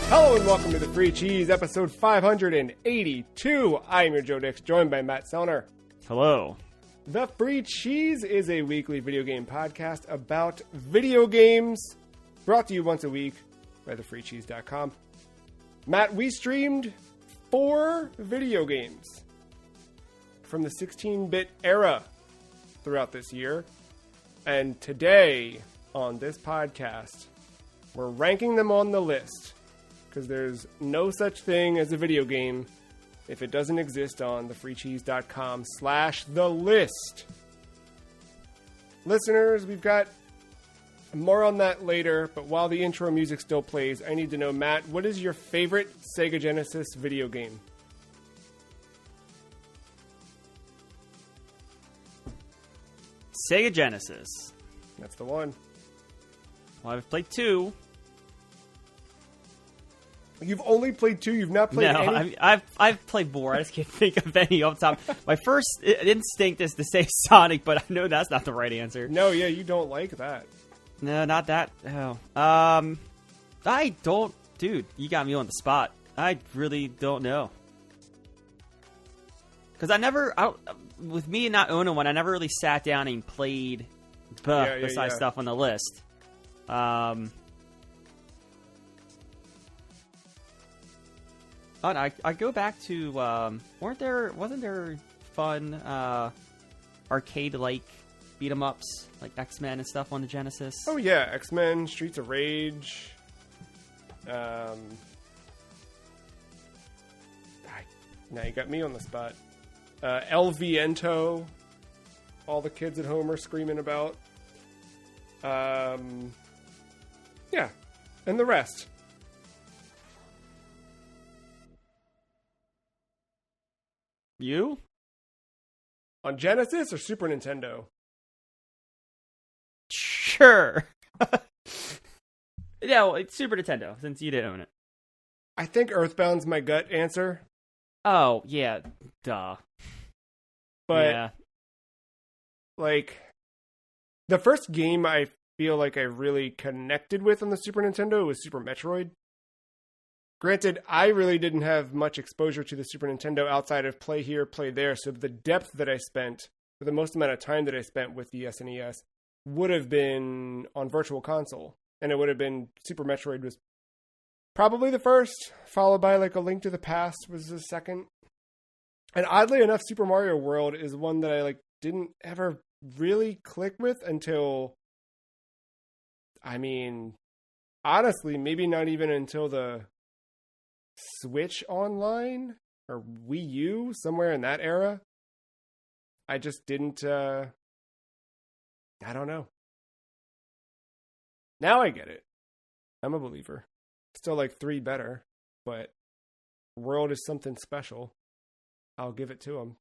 Hello and welcome to the Free Cheese, episode 582. I'm your Joe Dix, joined by Matt Sellner. Hello. The Free Cheese is a weekly video game podcast about video games, brought to you once a week by thefreecheese.com. Matt, we streamed 4 video games from the 16-bit era throughout this year, and today on this podcast, we're ranking them on the list. Because there's no such thing as a video game if it doesn't exist on thefreecheese.com/the list. Listeners, we've got more on that later, but while the intro music still plays, I need to know, Matt, what is your favorite Sega Genesis video game? Sega Genesis. That's the one. Well, I've played 2. You've only played 2. You've not played any? I've played more. I just can't think of any off the top. My first instinct is to say Sonic, but I know that's not the right answer. No, yeah, you don't like that. No, not that. Oh. I don't... Dude, you got me on the spot. I really don't know. Because with me not owning one, I never really sat down and played besides stuff on the list. Oh, no, I go back to wasn't there fun arcade-like beat-em-ups like X-Men and stuff on the Genesis? Oh yeah, X-Men, Streets of Rage. Now you got me on the spot. El Viento. All the kids at home are screaming about. Yeah, and the rest. You? On Genesis or Super Nintendo? Sure. No, it's Super Nintendo, since you didn't own it. I think Earthbound's my gut answer. Oh, yeah. Duh. But, yeah. Like, the first game I feel like I really connected with on the Super Nintendo was Super Metroid. Granted, I really didn't have much exposure to the Super Nintendo outside of play here, play there, so the depth that I spent, for the most amount of time that I spent with the SNES, would have been on Virtual Console. And it would have been Super Metroid was probably the first, followed by like A Link to the Past was the second. And oddly enough, Super Mario World is one that I didn't ever really click with until, honestly, maybe not even until the Switch Online or Wii U, somewhere in that era. I just didn't, I don't know. Now I get it. I'm a believer. Still like 3 better, but World is something special. I'll give it to them.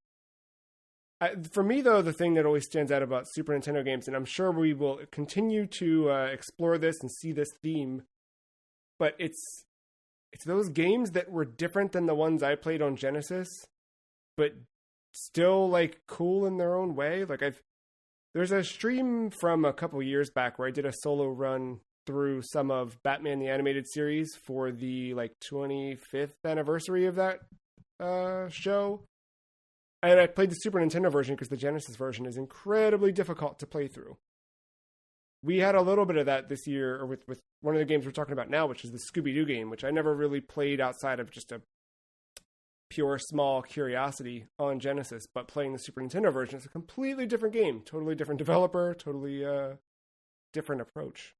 For me, though, the thing that always stands out about Super Nintendo games, and I'm sure we will continue to explore this and see this theme, but it's those games that were different than the ones I played on Genesis, but still cool in their own way. There's a stream from a couple years back where I did a solo run through some of Batman the Animated Series for the 25th anniversary of that show. And I played the Super Nintendo version because the Genesis version is incredibly difficult to play through. We had a little bit of that this year with one of the games we're talking about now, which is the Scooby-Doo game, which I never really played outside of just a pure small curiosity on Genesis. But playing the Super Nintendo version is a completely different game, totally different developer, totally different approach.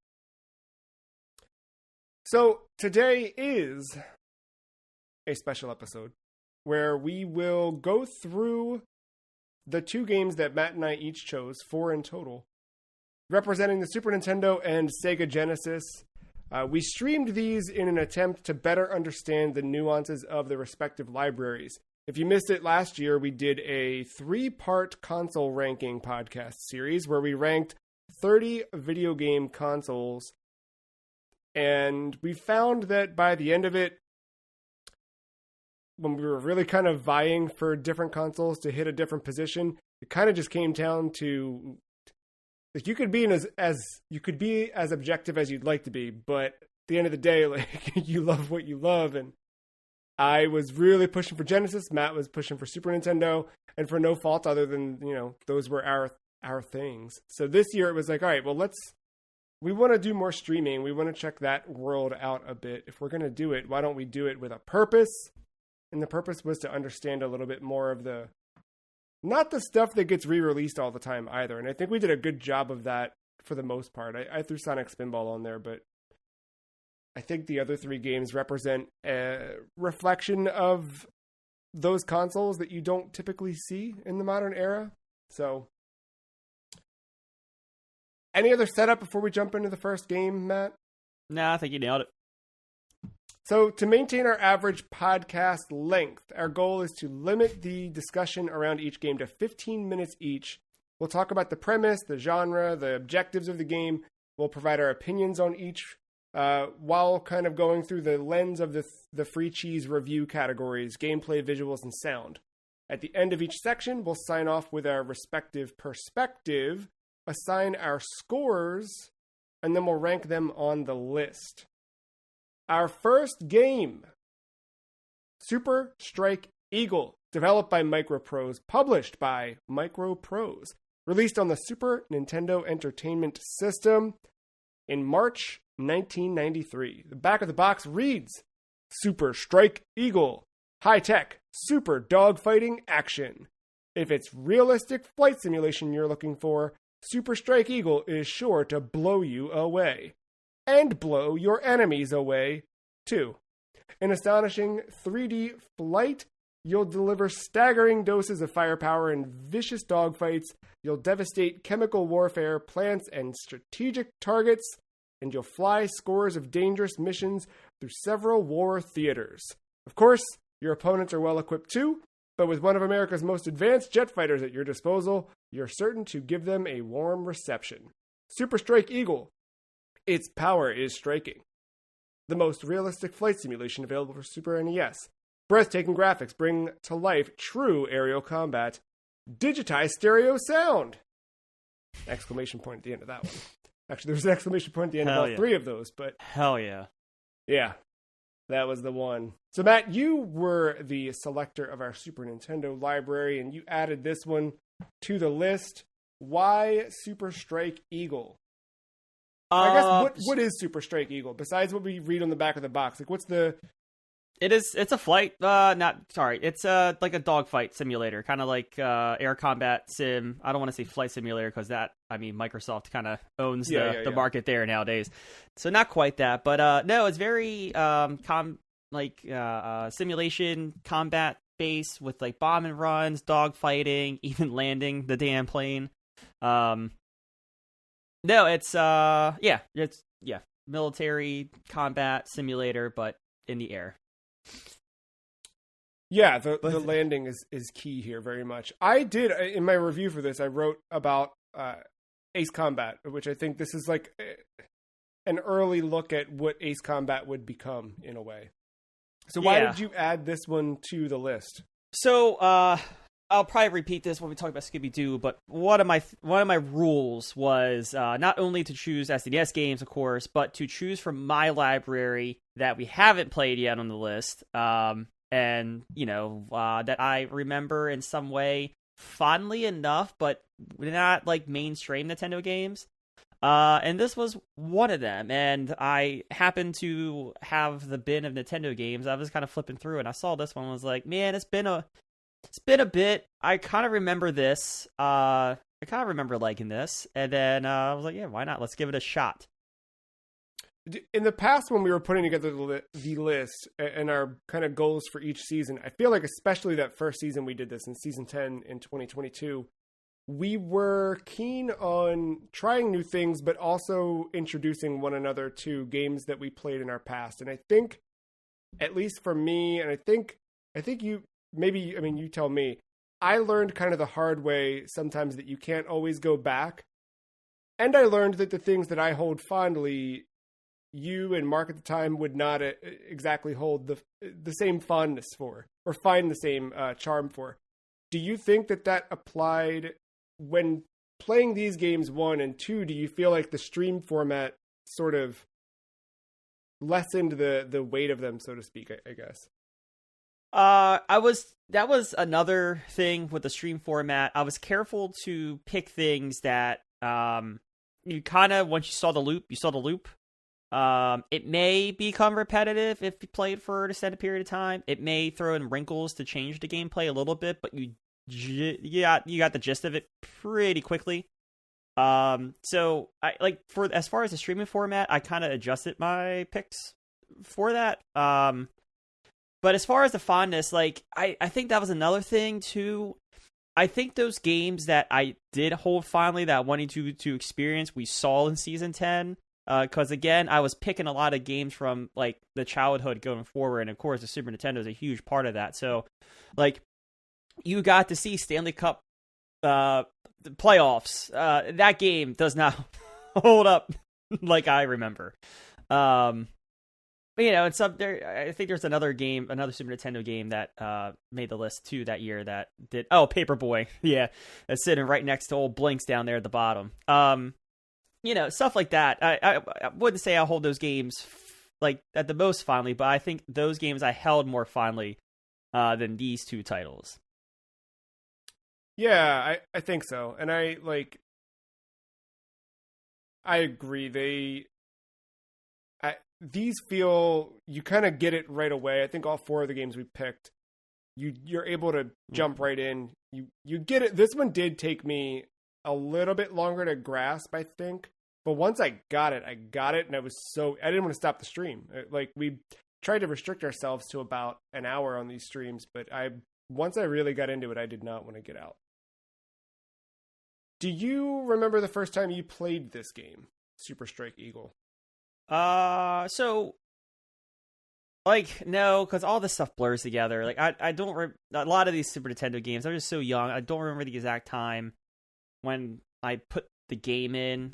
So today is a special episode where we will go through the 2 games that Matt and I each chose, 4 in total, representing the Super Nintendo and Sega Genesis. We streamed these in an attempt to better understand the nuances of the respective libraries. If you missed it last year, we did a 3-part console ranking podcast series where we ranked 30 video game consoles. And we found that by the end of it, when we were really kind of vying for different consoles to hit a different position, it kind of just came down to, like, you could be as objective as you'd like to be, but the end of the day, like, you love what you love. And I was really pushing for Genesis. Matt was pushing for Super Nintendo, and for no fault other than, those were our things. So this year it was like, all right, well, we want to do more streaming. We want to check that world out a bit. If we're going to do it, why don't we do it with a purpose? And the purpose was to understand a little bit more of not the stuff that gets re-released all the time either. And I think we did a good job of that for the most part. I threw Sonic Spinball on there, but I think the other 3 games represent a reflection of those consoles that you don't typically see in the modern era. So, any other setup before we jump into the first game, Matt? Nah, I think you nailed it. So, to maintain our average podcast length, our goal is to limit the discussion around each game to 15 minutes each. We'll talk about the premise, the genre, the objectives of the game. We'll provide our opinions on each, while kind of going through the lens of the free cheese review categories, gameplay, visuals, and sound. At the end of each section, we'll sign off with our respective perspective, assign our scores, and then we'll rank them on the list. Our first game, Super Strike Eagle, developed by Microprose, published by Microprose, released on the Super Nintendo Entertainment System in March 1993. The back of the box reads, Super Strike Eagle, high-tech, super dogfighting action. If it's realistic flight simulation you're looking for, Super Strike Eagle is sure to blow you away. And blow your enemies away, too. In astonishing 3D flight, you'll deliver staggering doses of firepower and vicious dogfights. You'll devastate chemical warfare, plants, and strategic targets. And you'll fly scores of dangerous missions through several war theaters. Of course, your opponents are well equipped too, but with one of America's most advanced jet fighters at your disposal, you're certain to give them a warm reception. Super Strike Eagle. Its power is striking. The most realistic flight simulation available for Super NES. Breathtaking graphics bring to life true aerial combat. Digitized stereo sound! Exclamation point at the end of that one. Actually, there was an exclamation point at the end of all 3 of those, but... Hell yeah. Yeah, that was the one. So, Matt, you were the selector of our Super Nintendo library, and you added this one to the list. Why Super Strike Eagle? I guess, what is Super Strike Eagle, besides what we read on the back of the box? Like, what's the... It's a flight, it's like a dogfight simulator, kind of like air combat sim. I don't want to say flight simulator because Microsoft kind of owns the market there nowadays. So not quite that, but no, it's very simulation combat base with like bombing runs, dogfighting, even landing the damn plane. No, it's military combat simulator, but in the air. Yeah, the landing is key here very much. I did, in my review for this, I wrote about Ace Combat, which I think this is like an early look at what Ace Combat would become in a way. So why did you add this one to the list? So I'll probably repeat this when we talk about Scooby-Doo, but one of my rules was not only to choose SNES games, of course, but to choose from my library that we haven't played yet on the list, and that I remember in some way fondly enough, but not like mainstream Nintendo games. And this was one of them, and I happened to have the bin of Nintendo games. I was kind of flipping through, and I saw this one and was like, man, it's been a bit. I kind of remember this. I kind of remember liking this. And then I was like, yeah, why not? Let's give it a shot. In the past, when we were putting together the list and our kind of goals for each season, I feel like especially that first season we did this in season 10 in 2022, we were keen on trying new things, but also introducing one another to games that we played in our past. And I think, at least for me, and I think you, maybe, I mean, you tell me, I learned kind of the hard way sometimes that you can't always go back. And I learned that the things that I hold fondly, you and Mark at the time would not exactly hold the same fondness for, or find the same charm for. Do you think that applied when playing these games 1 and 2? Do you feel like the stream format sort of lessened the weight of them, so to speak, I guess. That was another thing with the stream format. I was careful to pick things that, you kind of, once you saw the loop. It may become repetitive if you play it for an extended period of time. It may throw in wrinkles to change the gameplay a little bit, but you got the gist of it pretty quickly. So I like, for as far as the streaming format, I kind of adjusted my picks for that. But as far as the fondness, like I think that was another thing too. I think those games that I did hold fondly, that I wanted to experience, we saw in season 10. Because again, I was picking a lot of games from like the childhood going forward, and of course, the Super Nintendo is a huge part of that. So, like, you got to see Stanley Cup playoffs. That game does not hold up like I remember. But, you know, it's up there. I think there's another Super Nintendo game that made the list too that year that did. Oh, Paperboy, yeah, that's sitting right next to old Blinks down there at the bottom. You know, stuff like that. I wouldn't say I hold those games like at the most fondly, but I think those games I held more fondly than these two titles. Yeah, I think so. And I agree. These feel, you kind of get it right away. I think all four of the games we picked, you're able to jump right in. You get it. This one did take me a little bit longer to grasp, I think. But once I got it, and I didn't want to stop the stream. Like, we tried to restrict ourselves to about an hour on these streams, but once I really got into it, I did not want to get out. Do you remember the first time you played this game, Super Strike Eagle? So, like, no, because all this stuff blurs together. Like, I don't a lot of these Super Nintendo games, I'm just so young, I don't remember the exact time when I put the game in.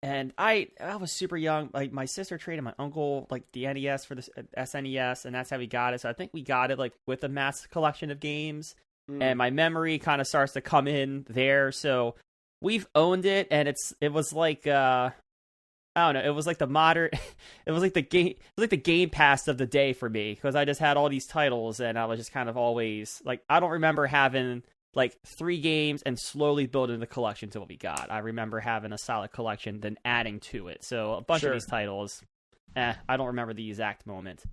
And I was super young. Like, my sister traded my uncle like the NES for the SNES, and that's how we got it. So I think we got it like with a mass collection of games, and my memory kind of starts to come in there. So we've owned it, and it was like I don't know, it was like the modern it was like the game pass of the day for me, because I just had all these titles, and I was just kind of always like, I don't remember having like 3 games and slowly building the collection to what we got. I remember having a solid collection, then adding to it. So a bunch of these titles, I don't remember the exact moment.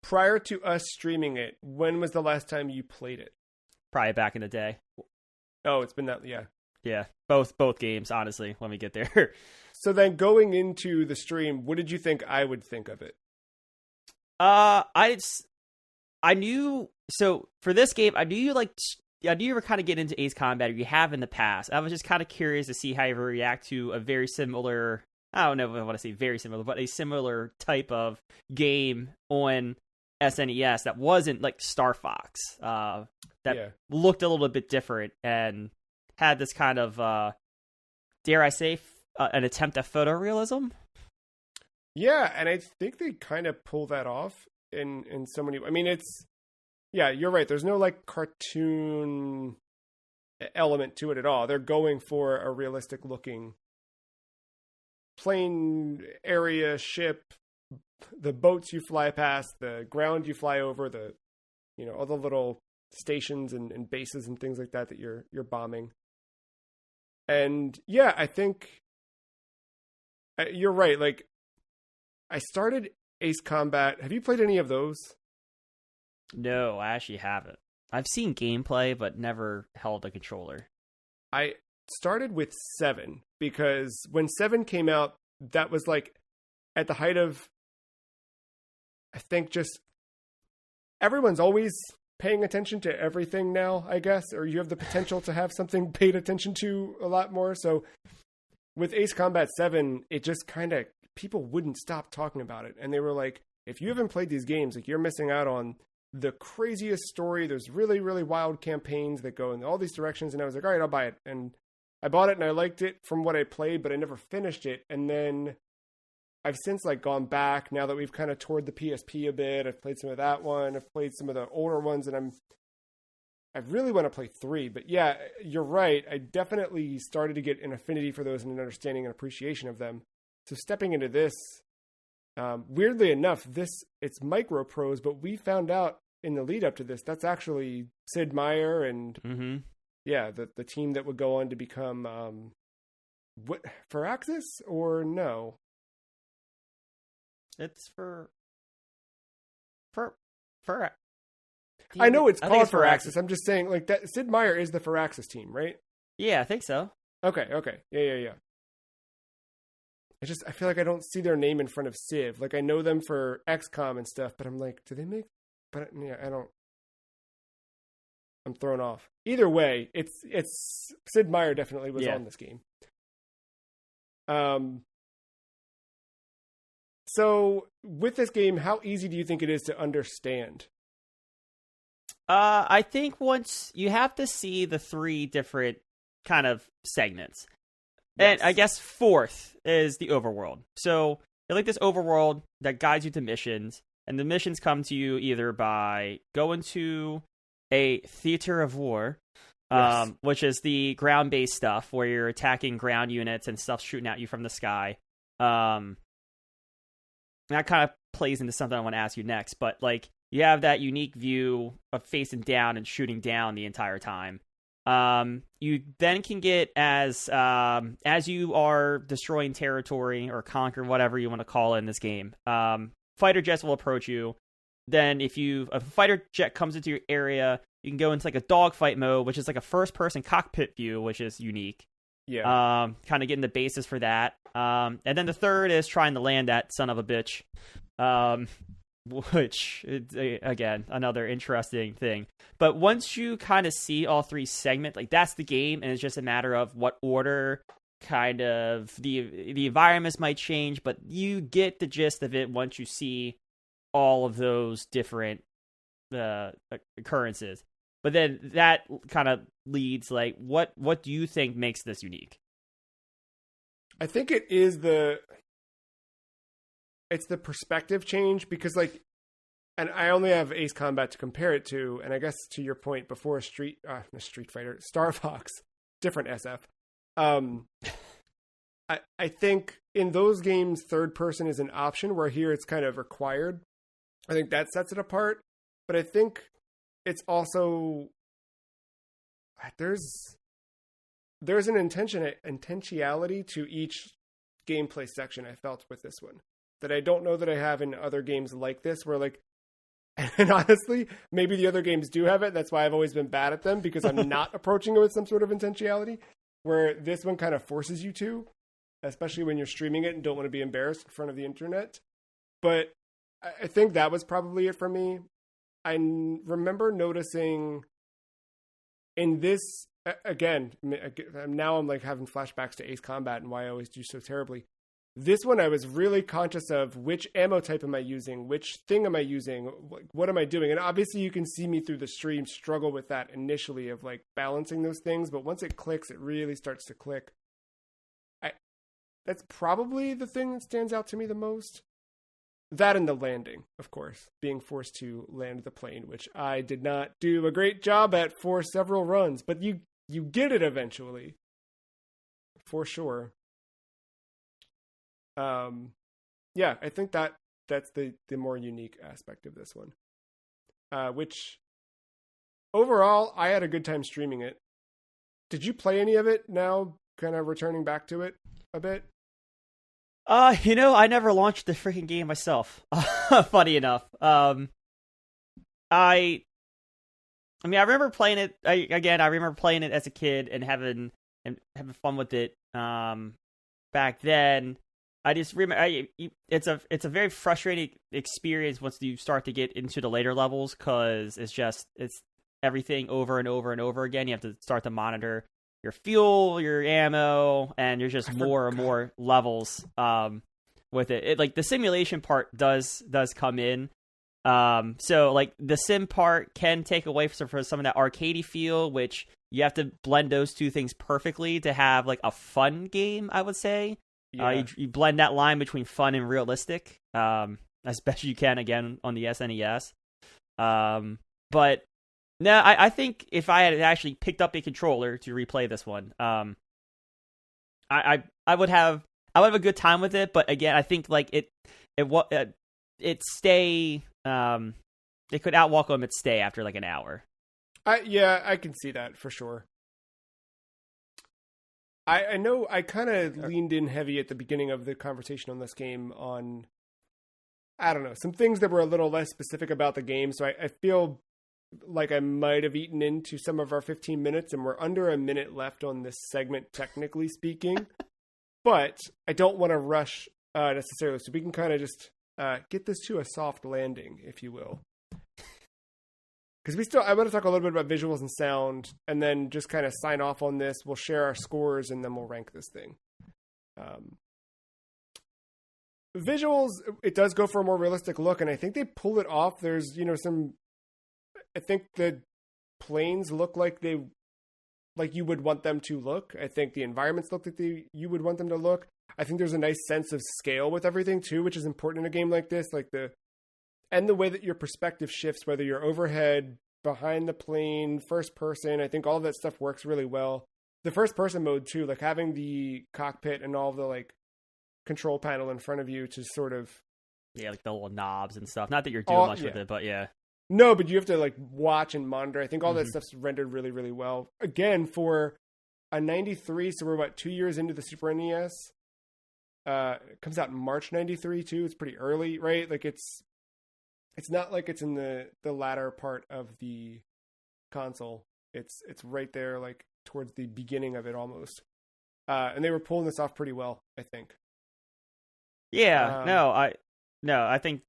Prior to us streaming it, when was the last time you played it? Probably back in the day. Oh, it's been that, yeah. Yeah, both games, honestly, when we get there. So then going into the stream, what did you think I would think of it? I knew, so for this game, I knew you were kind of getting into Ace Combat, or you have in the past. I was just kind of curious to see how you react to a very similar, I don't know if I want to say very similar, but a similar type of game on SNES that wasn't like Star Fox, that looked a little bit different and had this kind of, dare I say, an attempt at photorealism. Yeah, and I think they kind of pull that off in so many. I mean, you're right. There's no like cartoon element to it at all. They're going for a realistic looking plane area, ship, the boats you fly past, the ground you fly over, all the little stations and bases and things like that you're bombing. And yeah, I think you're right. Like, I started Ace Combat. Have you played any of those? No, I actually haven't. I've seen gameplay, but never held a controller. I started with 7, because when 7 came out, that was like at the height of, I think, just everyone's always paying attention to everything now, I guess, or you have the potential to have something paid attention to a lot more. So with Ace Combat 7, it just kind of, people wouldn't stop talking about it. And they were like, if you haven't played these games, like, you're missing out on the craziest story. There's really, really wild campaigns that go in all these directions. And I was like, all right, I'll buy it. And I bought it and I liked it from what I played, but I never finished it. And then I've since like gone back now that we've kind of toured the PSP a bit. I've played some of that one. I've played some of the older ones, and I really want to play 3. But yeah, you're right. I definitely started to get an affinity for those and an understanding and appreciation of them So stepping into this, weirdly enough, it's Micro Prose, but we found out in the lead up to this, that's actually Sid Meier and the team that would go on to become what, Firaxis or no? It's for. I know it's called Firaxis. I'm just saying, like, that Sid Meier is the Firaxis team, right? Yeah, I think so. Okay. Yeah. I feel like I don't see their name in front of Civ. Like, I know them for XCOM and stuff, but I'm like, do they make? But yeah, I don't. I'm thrown off. Either way, it's Sid Meier definitely was on this game. So with this game, how easy do you think it is to understand? I think once you have to see the 3 different kind of segments. Yes. And I guess 4th is the overworld. So you like this overworld that guides you to missions, and the missions come to you either by going to a theater of war, which is the ground-based stuff where you're attacking ground units and stuff shooting at you from the sky. That kind of plays into something I want to ask you next, but like you have that unique view of facing down and shooting down the entire time. You then can get as you are destroying territory or conquer whatever you want to call it in this game. Fighter jets will approach you. Then if a fighter jet comes into your area, you can go into like a dogfight mode, which is like a first-person cockpit view, which is unique. Yeah. Kind of getting the basis for that. And then the third is trying to land that son of a bitch. Which is, again, another interesting thing. But once you kind of see all 3 segments, like that's the game, and it's just a matter of what order kind of the environments might change, but you get the gist of it once you see all of those different occurrences. But then that kind of leads, like, what do you think makes this unique? I think it is it's the perspective change, because, like, and I only have Ace Combat to compare it to, and I guess to your point before Street Fighter, Star Fox, different SF. I think in those games, third person is an option, where here it's kind of required. I think that sets it apart, but I think it's also there's an intentionality to each gameplay section I felt with this one that I don't know that I have in other games like this, where, like, and honestly, maybe the other games do have it. That's why I've always been bad at them, because I'm not approaching it with some sort of intentionality, where this one kind of forces you to, especially when you're streaming it and don't want to be embarrassed in front of the internet. But I think that was probably it for me. I remember noticing in this, again, now I'm like having flashbacks to Ace Combat and why I always do so terribly. This one, I was really conscious of which ammo type am I using, which thing am I using, what am I doing? And obviously you can see me through the stream struggle with that initially of like balancing those things, but once it clicks, it really starts to click. That's probably the thing that stands out to me the most. That and the landing, of course, being forced to land the plane, which I did not do a great job at for several runs, but you get it eventually, for sure. Yeah, I think that's the more unique aspect of this one. Which overall, I had a good time streaming it. Did you play any of it now, kind of returning back to it a bit? I never launched the freaking game myself. Funny enough. I remember playing it. I remember playing it as a kid and having fun with it. Back then, I just remember it's a very frustrating experience once you start to get into the later levels, because it's everything over and over and over again. You have to start to monitor your fuel, your ammo, and there's just more and more levels with it. Like the simulation part does come in. So like the sim part can take away from some of that arcadey feel, which you have to blend those two things perfectly to have like a fun game, I would say. Yeah. You blend that line between fun and realistic as best you can, again, on the SNES. But no, I think if I had actually picked up a controller to replay this one, I would have I would have a good time with it, but again, I think like it stay. It could outwalk them at stay after like an hour. I can see that for sure. I know I kind of leaned in heavy at the beginning of the conversation on this game on, I don't know, some things that were a little less specific about the game. So I feel like I might have eaten into some of our 15 minutes, and we're under a minute left on this segment, technically speaking. But I don't want to rush necessarily, so we can kind of just get this to a soft landing, if you will. Because I want to talk a little bit about visuals and sound, and then just kind of sign off on this. We'll share our scores, and then we'll rank this thing. Visuals, it does go for a more realistic look, and I think they pull it off. There's, I think the planes look like you would want them to look. I think the environments look like you would want them to look. I think there's a nice sense of scale with everything too, which is important in a game like this. And the way that your perspective shifts, whether you're overhead, behind the plane, first person, I think all of that stuff works really well. The first person mode too, like having the cockpit and all the like control panel in front of you to sort of, like the little knobs and stuff. Not that you're doing much with it, but yeah. No, but you have to like watch and monitor. I think all that stuff's rendered really, really well. Again, for a 93, so we're 2 years into the Super NES. It comes out in March 93 too. It's pretty early, right? Like it's not like it's in the latter part of the console. It's right there, like towards the beginning of it almost. And they were pulling this off pretty well, I think. Yeah, I think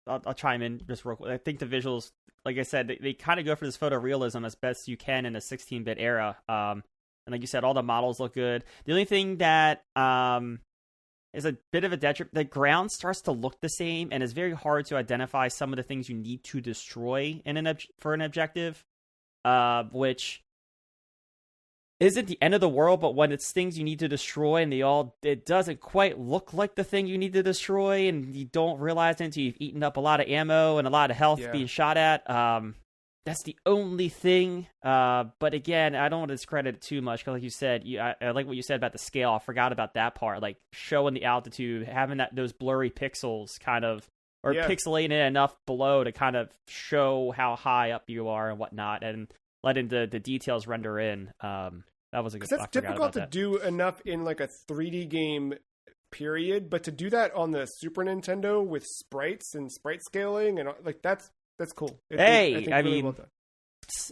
I'll chime in just real quick. I think the visuals, like I said, they kind of go for this photorealism as best you can in a 16-bit era. And like you said, all the models look good. The only thing that is a bit of a detriment, the ground starts to look the same, and it's very hard to identify some of the things you need to destroy for an objective, which isn't the end of the world, but when it's things you need to destroy and it doesn't quite look like the thing you need to destroy, and you don't realize it until you've eaten up a lot of ammo and a lot of health being shot at. That's the only thing. But again, I don't want to discredit it too much, because like you said, I like what you said about the scale. I forgot about that part, like showing the altitude, having those blurry pixels kind of, or pixelating it enough below to kind of show how high up you are and whatnot, and letting the details render in. That was a good. That's difficult to do enough in like a 3D game, period. But to do that on the Super Nintendo with sprites and sprite scaling and like that's cool. I mean,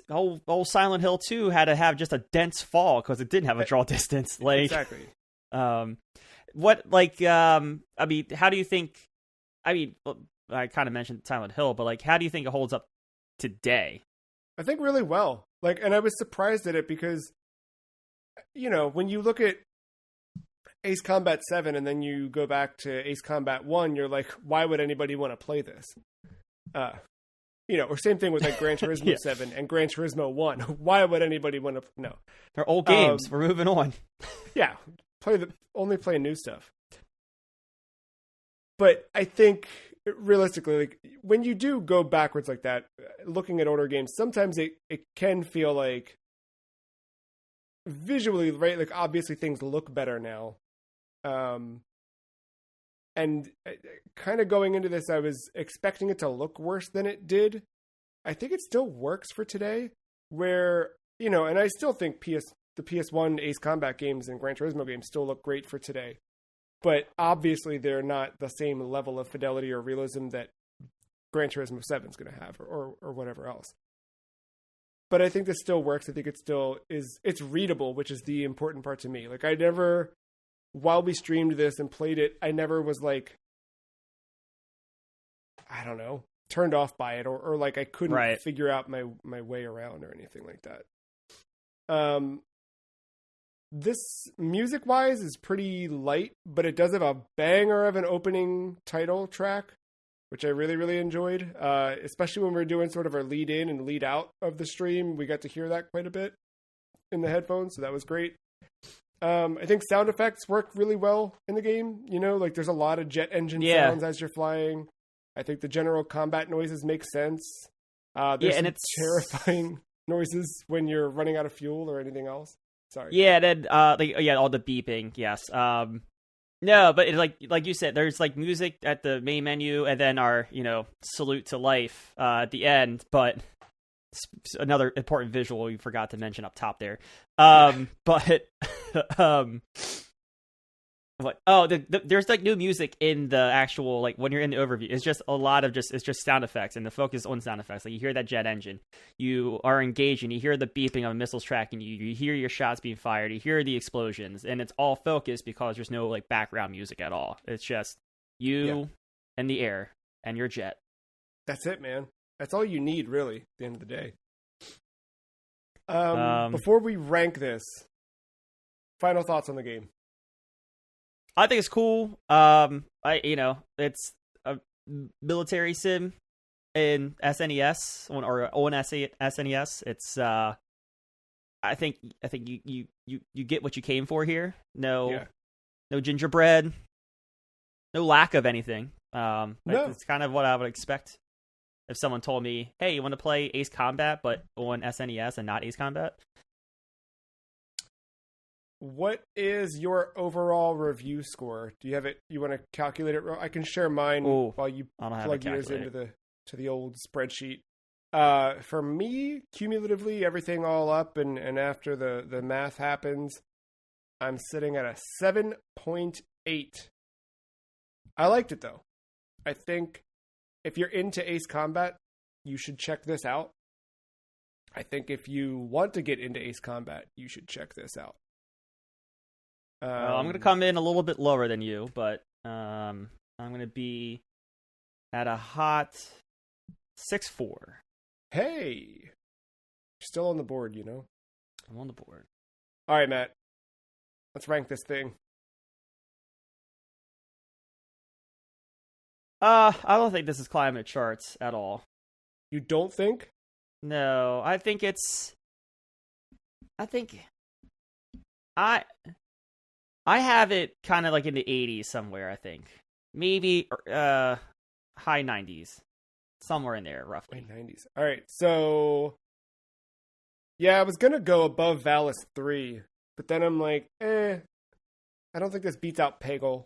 old Silent Hill 2 had to have just a dense fall because it didn't have a draw distance. Like exactly. What like I mean, how do you think? I mean, I kind of mentioned Silent Hill, but like, how do you think it holds up today? I think really well. Like, and I was surprised at it because, when you look at Ace Combat 7 and then you go back to Ace Combat 1, you're like, why would anybody want to play this? Or same thing with like Gran Turismo 7 and Gran Turismo 1. Why would anybody want to? No. They're old games. We're moving on. Yeah. Only play new stuff. But I think realistically, like when you do go backwards like that, looking at older games, sometimes it can feel like visually, right? Like obviously things look better now. And kind of going into this, I was expecting it to look worse than it did. I think it still works for today, where, and I still think the PS1 Ace Combat games and Gran Turismo games still look great for today. But obviously they're not the same level of fidelity or realism that Gran Turismo 7 is going to have or whatever else. But I think this still works. I think it still it's readable, which is the important part to me. Like I never, while we streamed this and played it, I never was like, I don't know, turned off by it or like I couldn't figure out my way around or anything like that. This music wise is pretty light, but it does have a banger of an opening title track, which I really, really enjoyed. Especially when we were doing sort of our lead in and lead out of the stream. We got to hear that quite a bit in the headphones. So that was great. I think sound effects work really well in the game. Like there's a lot of jet engine sounds as you're flying. I think the general combat noises make sense. There's and it's terrifying noises when you're running out of fuel or anything else. Sorry. Yeah, then all the beeping. Yes. No, but it's like you said, there's like music at the main menu, and then our salute to life at the end. But another important visual you forgot to mention up top there. But what? Oh, there's like new music in the actual, like when you're in the overview. It's just a lot of it's just sound effects, and the focus on sound effects. Like you hear that jet engine, you are engaged, and you hear the beeping of missiles tracking you. You hear your shots being fired. You hear the explosions, and it's all focused because there's no like background music at all. It's just you and the air and your jet. That's it, man. That's all you need, really. At the end of the day. Before we rank this, final thoughts on the game. I think it's cool. It's a military sim in SNES or on SNES. It's I think you get what you came for here. No gingerbread, no lack of anything. No. It's kind of what I would expect if someone told me, "Hey, you want to play Ace Combat but on SNES and not Ace Combat?" What is your overall review score? Do you have it? You want to calculate it? I can share mine while you plug yours into the old spreadsheet. For me, cumulatively, everything all up and after the math happens, I'm sitting at a 7.8. I liked it though. I think if you're into Ace Combat, you should check this out. I think if you want to get into Ace Combat, you should check this out. I'm going to come in a little bit lower than you, but I'm going to be at a hot 6.4. Hey! You're still on the board, I'm on the board. All right, Matt. Let's rank this thing. I don't think this is climbing the charts at all. You don't think? No, I think I have it kind of like in the 80s somewhere, I think. Maybe high 90s. Somewhere in there, roughly. High 90s. All right, so... Yeah, I was going to go above Valis 3, but then I'm like, I don't think this beats out Peggle.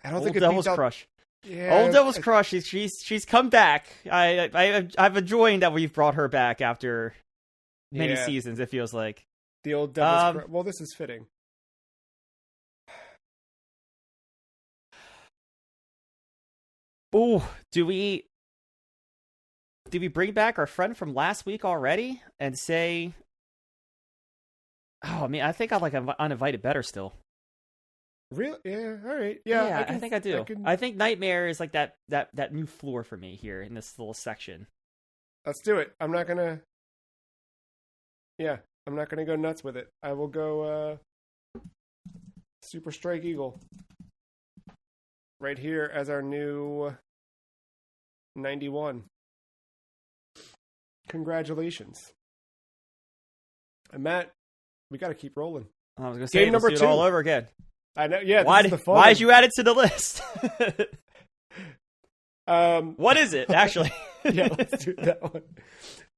I don't think it Devil's beats out... Crush. Yeah, Old Devil's Crush. She's come back. I've enjoyed that we've brought her back after many seasons. It feels like the old Devil's Crush. Well, this is fitting. Ooh, do we bring back our friend from last week already and say? Oh, I mean, I think I like Uninvited better still. Really? Yeah. All right. Yeah. I think I do. I think Nightmare is like that new floor for me here in this little section. Let's do it. I'm not gonna go nuts with it. I will go Super Strike Eagle right here as our new 91. Congratulations. And Matt, we got to keep rolling. I was going to say game number 2 all over again. I know. Yeah. Why did you add it to the list? What is it actually? Yeah, let's do that one.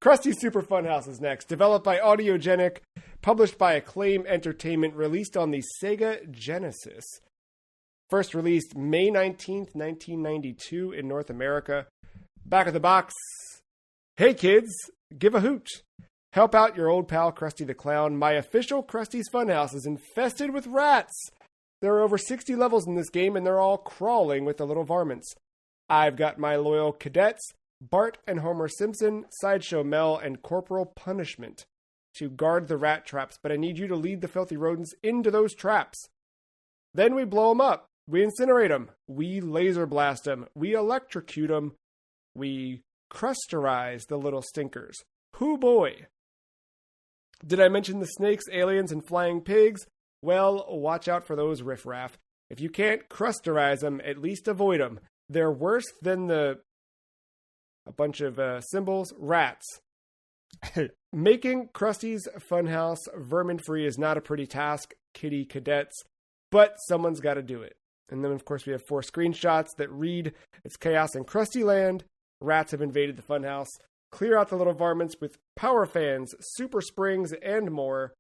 Krusty Super Funhouse is next. Developed by Audiogenic, published by Acclaim Entertainment, released on the Sega Genesis. First released May 19th, 1992 in North America. Back of the box. Hey kids, give a hoot. Help out your old pal Krusty the Clown. My official Krusty's Funhouse is infested with rats. There are over 60 levels in this game, and they're all crawling with the little varmints. I've got my loyal cadets, Bart and Homer Simpson, Sideshow Mel, and Corporal Punishment to guard the rat traps, but I need you to lead the filthy rodents into those traps. Then we blow them up. We incinerate them. We laser blast them. We electrocute them. We crusterize the little stinkers. Hoo boy. Did I mention the snakes, aliens, and flying pigs? Well, watch out for those riffraff. If you can't crusterize them, at least avoid them. They're worse than a bunch of symbols, rats. Making Krusty's Funhouse vermin-free is not a pretty task, kitty cadets, but someone's got to do it. And then, of course, we have 4 screenshots that read, it's chaos in Krusty Land. Rats have invaded the Funhouse. Clear out the little varmints with power fans, super springs, and more.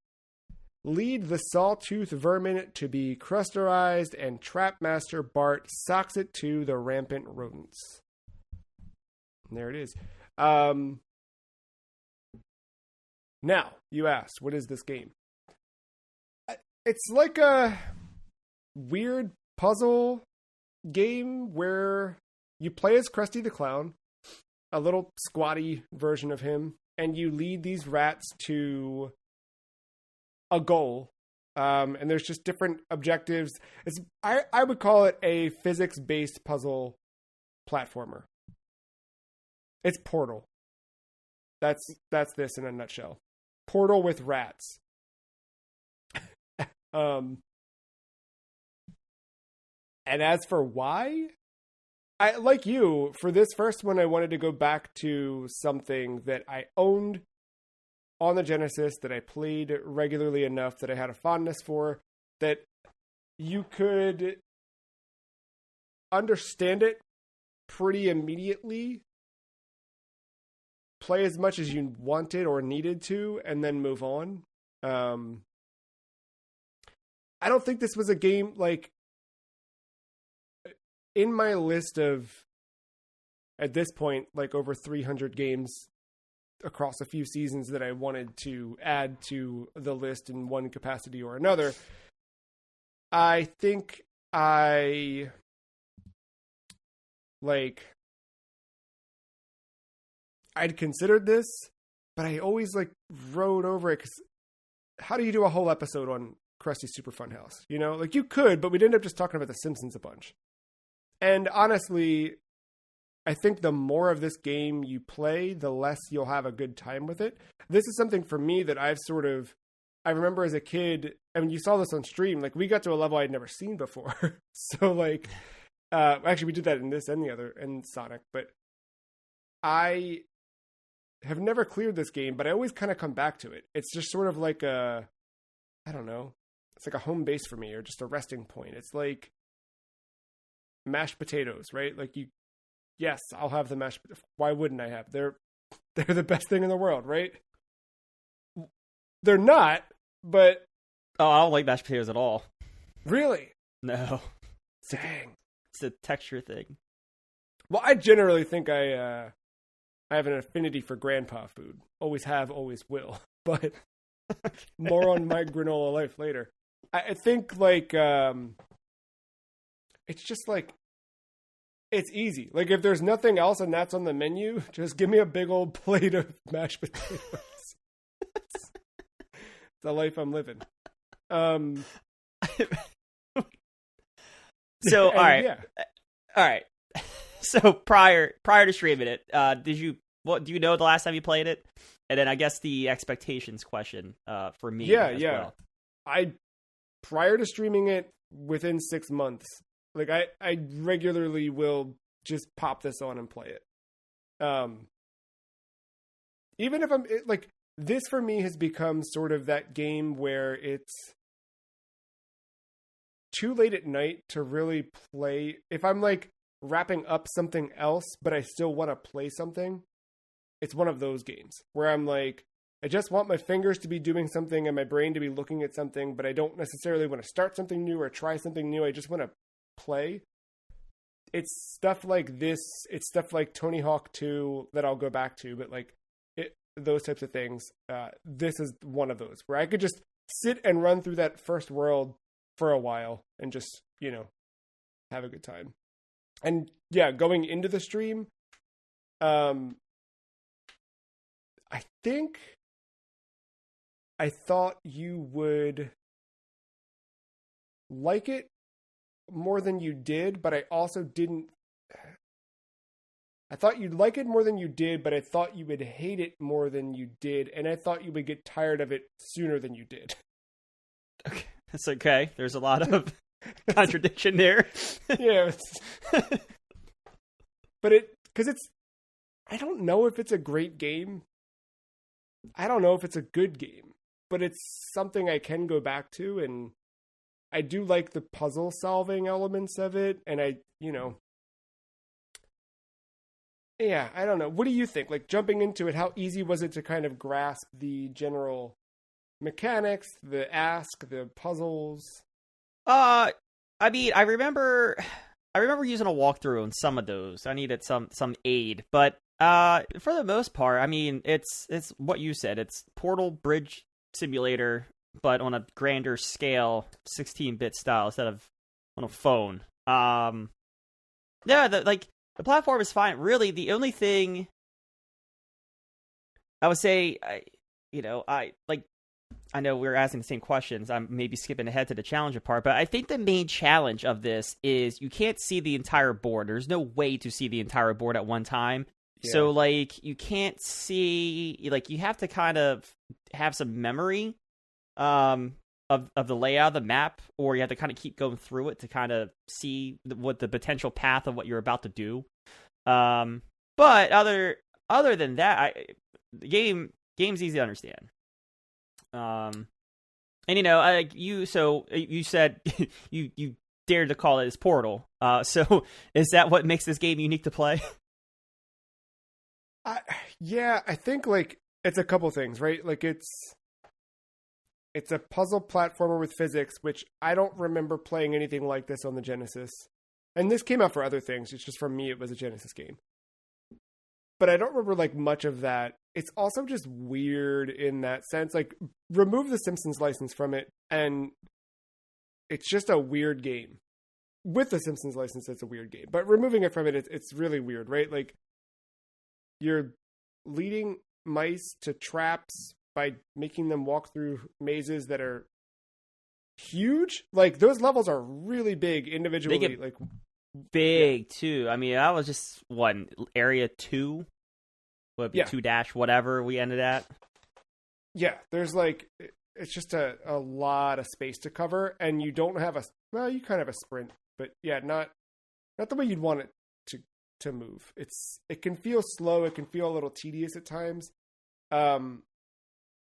Lead the sawtooth vermin to be crusterized, and Trapmaster Bart socks it to the rampant rodents. And there it is. Now, you asked, what is this game? It's like a weird puzzle game where you play as Krusty the Clown, a little squatty version of him, and you lead these rats to a goal. And there's just different objectives. I would call it a physics-based puzzle platformer. It's Portal. That's this in a nutshell. Portal with rats. And as for why, I like you, for this first one, I wanted to go back to something that I owned on the Genesis, that I played regularly enough, that I had a fondness for, that you could understand it pretty immediately, play as much as you wanted or needed to, and then move on. I don't think this was a game, like, in my list of, at this point, like over 300 games across a few seasons that I wanted to add to the list in one capacity or another, I think I'd considered this, but I always rode over it, because how do you do a whole episode on Krusty Super Fun House? You know, you could, but we'd end up just talking about The Simpsons a bunch. And honestly, I think the more of this game you play, the less you'll have a good time with it. This is something for me that I remember as a kid, I mean, you saw this on stream, we got to a level I'd never seen before. So actually we did that in this and the other, and Sonic, but I have never cleared this game, but I always kind of come back to it. It's just sort of like I don't know, it's like a home base for me, or just a resting point. It's like mashed potatoes, right? Yes, I'll have the mashed. Why wouldn't I have? They're the best thing in the world, right? They're not, but I don't like mashed potatoes at all. Really? No. Dang. It's a texture thing. Well, I generally think I have an affinity for grandpa food. Always have, always will. But more on my granola life later. I think it's just it's easy. If there's nothing else and that's on the menu, just give me a big old plate of mashed potatoes. It's the life I'm living. So, all right. Yeah. All right. So prior to streaming it, do you know the last time you played it? And then I guess the expectations question for me as well. Prior to streaming it, within 6 months, I regularly will just pop this on and play it. Even if I'm this for me has become sort of that game where it's too late at night to really play. If I'm wrapping up something else, but I still want to play something, it's one of those games where I'm I just want my fingers to be doing something and my brain to be looking at something, but I don't necessarily want to start something new or try something new. I just want to play. It's stuff like this. It's stuff like Tony Hawk 2 that I'll go back to, but those types of things. This is one of those where I could just sit and run through that first world for a while and just, have a good time. And yeah, going into the stream, I think I thought you would like it more than you did, but I also didn't. I thought you'd like it more than you did, but I thought you would hate it more than you did, and I thought you would get tired of it sooner than you did. Okay, that's okay. There's a lot of contradiction there. Yeah, but I don't know if it's a great game. I don't know if it's a good game, but it's something I can go back to, and I do like the puzzle solving elements of it, and yeah, I don't know. What do you think? Jumping into it, how easy was it to kind of grasp the general mechanics, the ask, the puzzles? I mean, I remember using a walkthrough on some of those. I needed some aid, but for the most part, I mean, it's what you said. It's Portal Bridge Simulator, but on a grander scale, 16-bit style instead of on a phone. Yeah, the platform is fine. Really, the only thing I would say, I know we're asking the same questions. I'm maybe skipping ahead to the challenger part, but I think the main challenge of this is you can't see the entire board. There's no way to see the entire board at one time. Yeah. So, like, you can't see, like, you have to kind of have some memory of the layout of the map, or you have to kind of keep going through it to kind of see what the potential path of what you're about to do. But other than that, the game's easy to understand. And you said you dared to call it as Portal. So is that what makes this game unique to play? Yeah, I think like it's a couple things, right? Like it's a puzzle platformer with physics, which I don't remember playing anything like this on the Genesis. And this came out for other things. It's just for me, it was a Genesis game. But I don't remember like much of that. It's also just weird in that sense. Like, remove the Simpsons license from it, and it's just a weird game. With the Simpsons license, it's a weird game. But removing it from it, it's really weird, right? Like, you're leading mice to traps by making them walk through mazes that are huge. Like, those levels are really big individually. Big, too. I mean, I was just, area 2? Would be 2 dash whatever we ended at. Yeah, there's like, it's just a lot of space to cover, and you don't have you kind of have a sprint, but yeah, not the way you'd want it to move. It can feel slow, it can feel a little tedious at times. And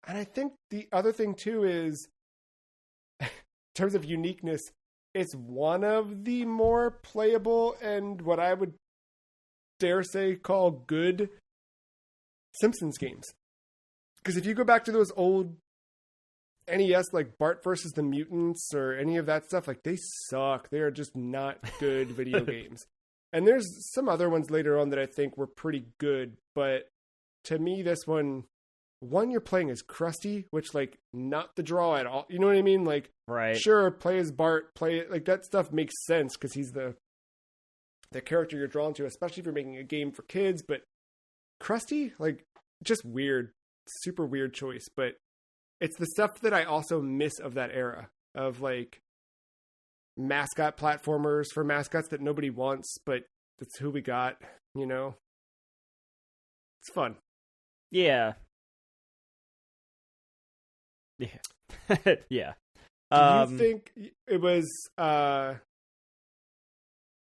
I think the other thing too is, in terms of uniqueness, it's one of the more playable and what I would dare say call good Simpsons games. Because if you go back to those old NES, like Bart versus the Mutants or any of that stuff, like they suck. They are just not good video games. And there's some other ones later on that I think were pretty good. But to me, this one you're playing as Krusty, which like not the draw at all. You know what I mean? Like, right. Sure, play as Bart, play it. Like that stuff makes sense because he's the character you're drawn to, especially if you're making a game for kids. But Krusty, like, just weird, super weird choice, but it's the stuff that I also miss of that era of like mascot platformers for mascots that nobody wants, but that's who we got, you know? It's fun. Yeah. Yeah. Yeah. Do you think it was, what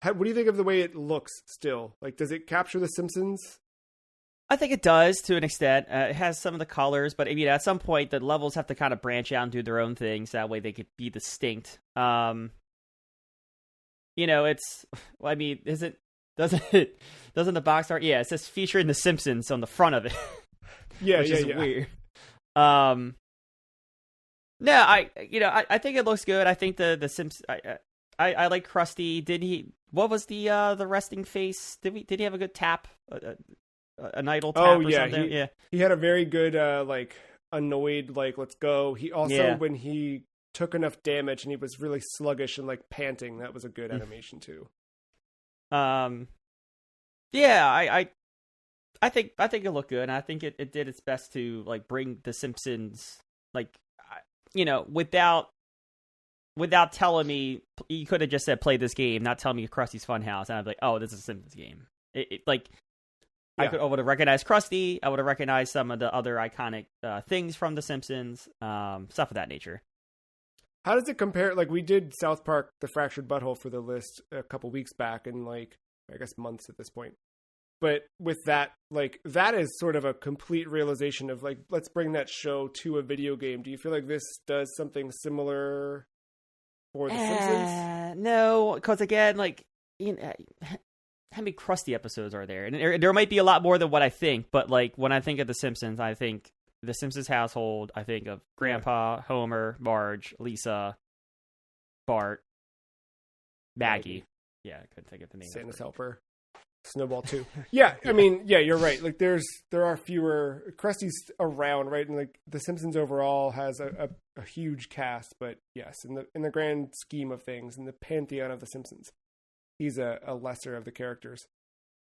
do you think of the way it looks still? Like, does it capture The Simpsons? I think it does to an extent. It has some of the colors, but I mean, at some point, the levels have to kind of branch out and do their own things. That way, they could be distinct. It's. Well, I mean, doesn't the box art? Yeah, it says featuring the Simpsons on the front of it. Yeah, which is weird. No, I think it looks good. I think the Simpsons. I like Krusty. What was the resting face? Did he have a good tap? An idle tap or something? He had a very good like annoyed like let's go. He also when he took enough damage and he was really sluggish and like panting, that was a good animation too. I think it looked good, and I think it did its best to like bring the Simpsons like without telling me. You could have just said play this game, not tell me Krusty's Funhouse, and I'd be like, oh, this is a Simpsons game. I would have recognized Krusty. I would have recognized some of the other iconic things from The Simpsons, stuff of that nature. How does it compare? Like, we did South Park, The Fractured Butthole for the list a couple weeks back, and like, I guess months at this point. But with that, like, that is sort of a complete realization of like, let's bring that show to a video game. Do you feel like this does something similar for The Simpsons? No, because again, like, how many Krusty episodes are there? And there might be a lot more than what I think, but like when I think of The Simpsons, I think the Simpsons household, I think of Grandpa, Homer, Marge, Lisa, Bart, Maggie. Yeah, I couldn't think of the name. Santa's helper. Snowball 2. Yeah, I mean, yeah, you're right. Like there are fewer. Krusty's around, right? And like the Simpsons overall has a huge cast, but yes, in the grand scheme of things, in the pantheon of the Simpsons, he's a lesser of the characters.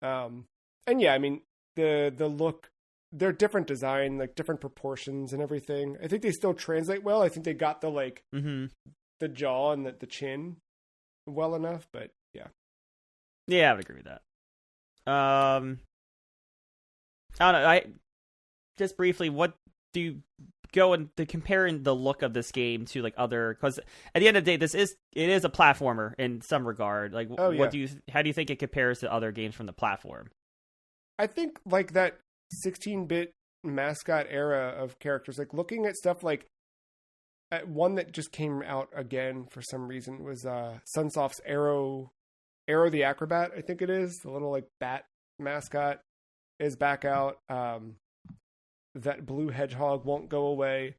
And yeah, I mean the look, they're different design, like different proportions and everything. I think they still translate well. I think they got the like the jaw and the chin well enough, but yeah. Yeah, I would agree with that. I don't know. I just briefly, what do you go into comparing the look of this game to like other? Because at the end of the day, it is a platformer in some regard. Like, how do you think it compares to other games from the platform? I think like that 16-bit mascot era of characters, like looking at stuff like one that just came out again for some reason was Sunsoft's Arrow the Acrobat, I think it is. The little like bat mascot is back out. That blue hedgehog won't go away.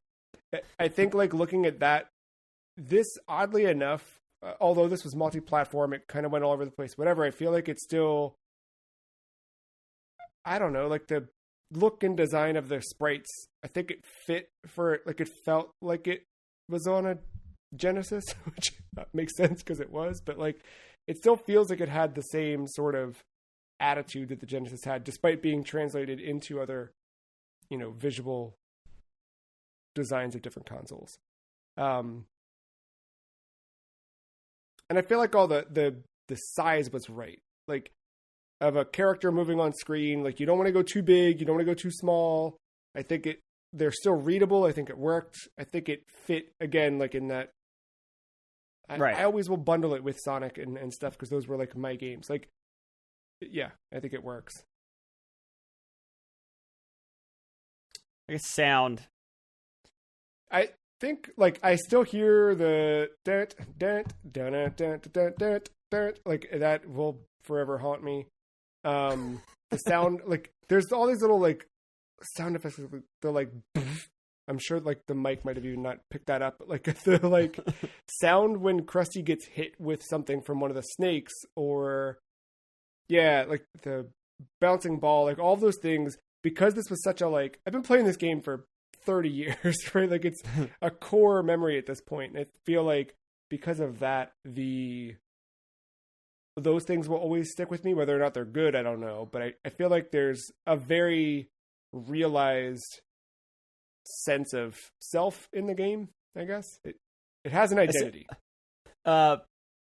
I think like looking at that, this oddly enough, although this was multi-platform, it kind of went all over the place. Whatever, I feel like it's still, I don't know, like the look and design of the sprites, I think it fit for, like it felt like it was on a Genesis, which makes sense because it was, but like it still feels like it had the same sort of attitude that the Genesis had, despite being translated into other, visual designs of different consoles. And I feel like all the size was right. Like of a character moving on screen, like you don't want to go too big, you don't want to go too small. I think they're still readable. I think it worked. I think it fit again, like in that. Right. I always will bundle it with Sonic and stuff because those were like my games. Like, yeah, I think it works. I guess sound. I think like I still hear the like that will forever haunt me. The sound, like there's all these little like sound effects. They're like. I'm sure like the mic might have even not picked that up, but like the like sound when Krusty gets hit with something from one of the snakes, or like the bouncing ball, like all those things, because this was such a like, I've been playing this game for 30 years, right? Like it's a core memory at this point. And I feel like because of that, those things will always stick with me. Whether or not they're good, I don't know. But I feel like there's a very realized sense of self in the game, I guess. It has an identity.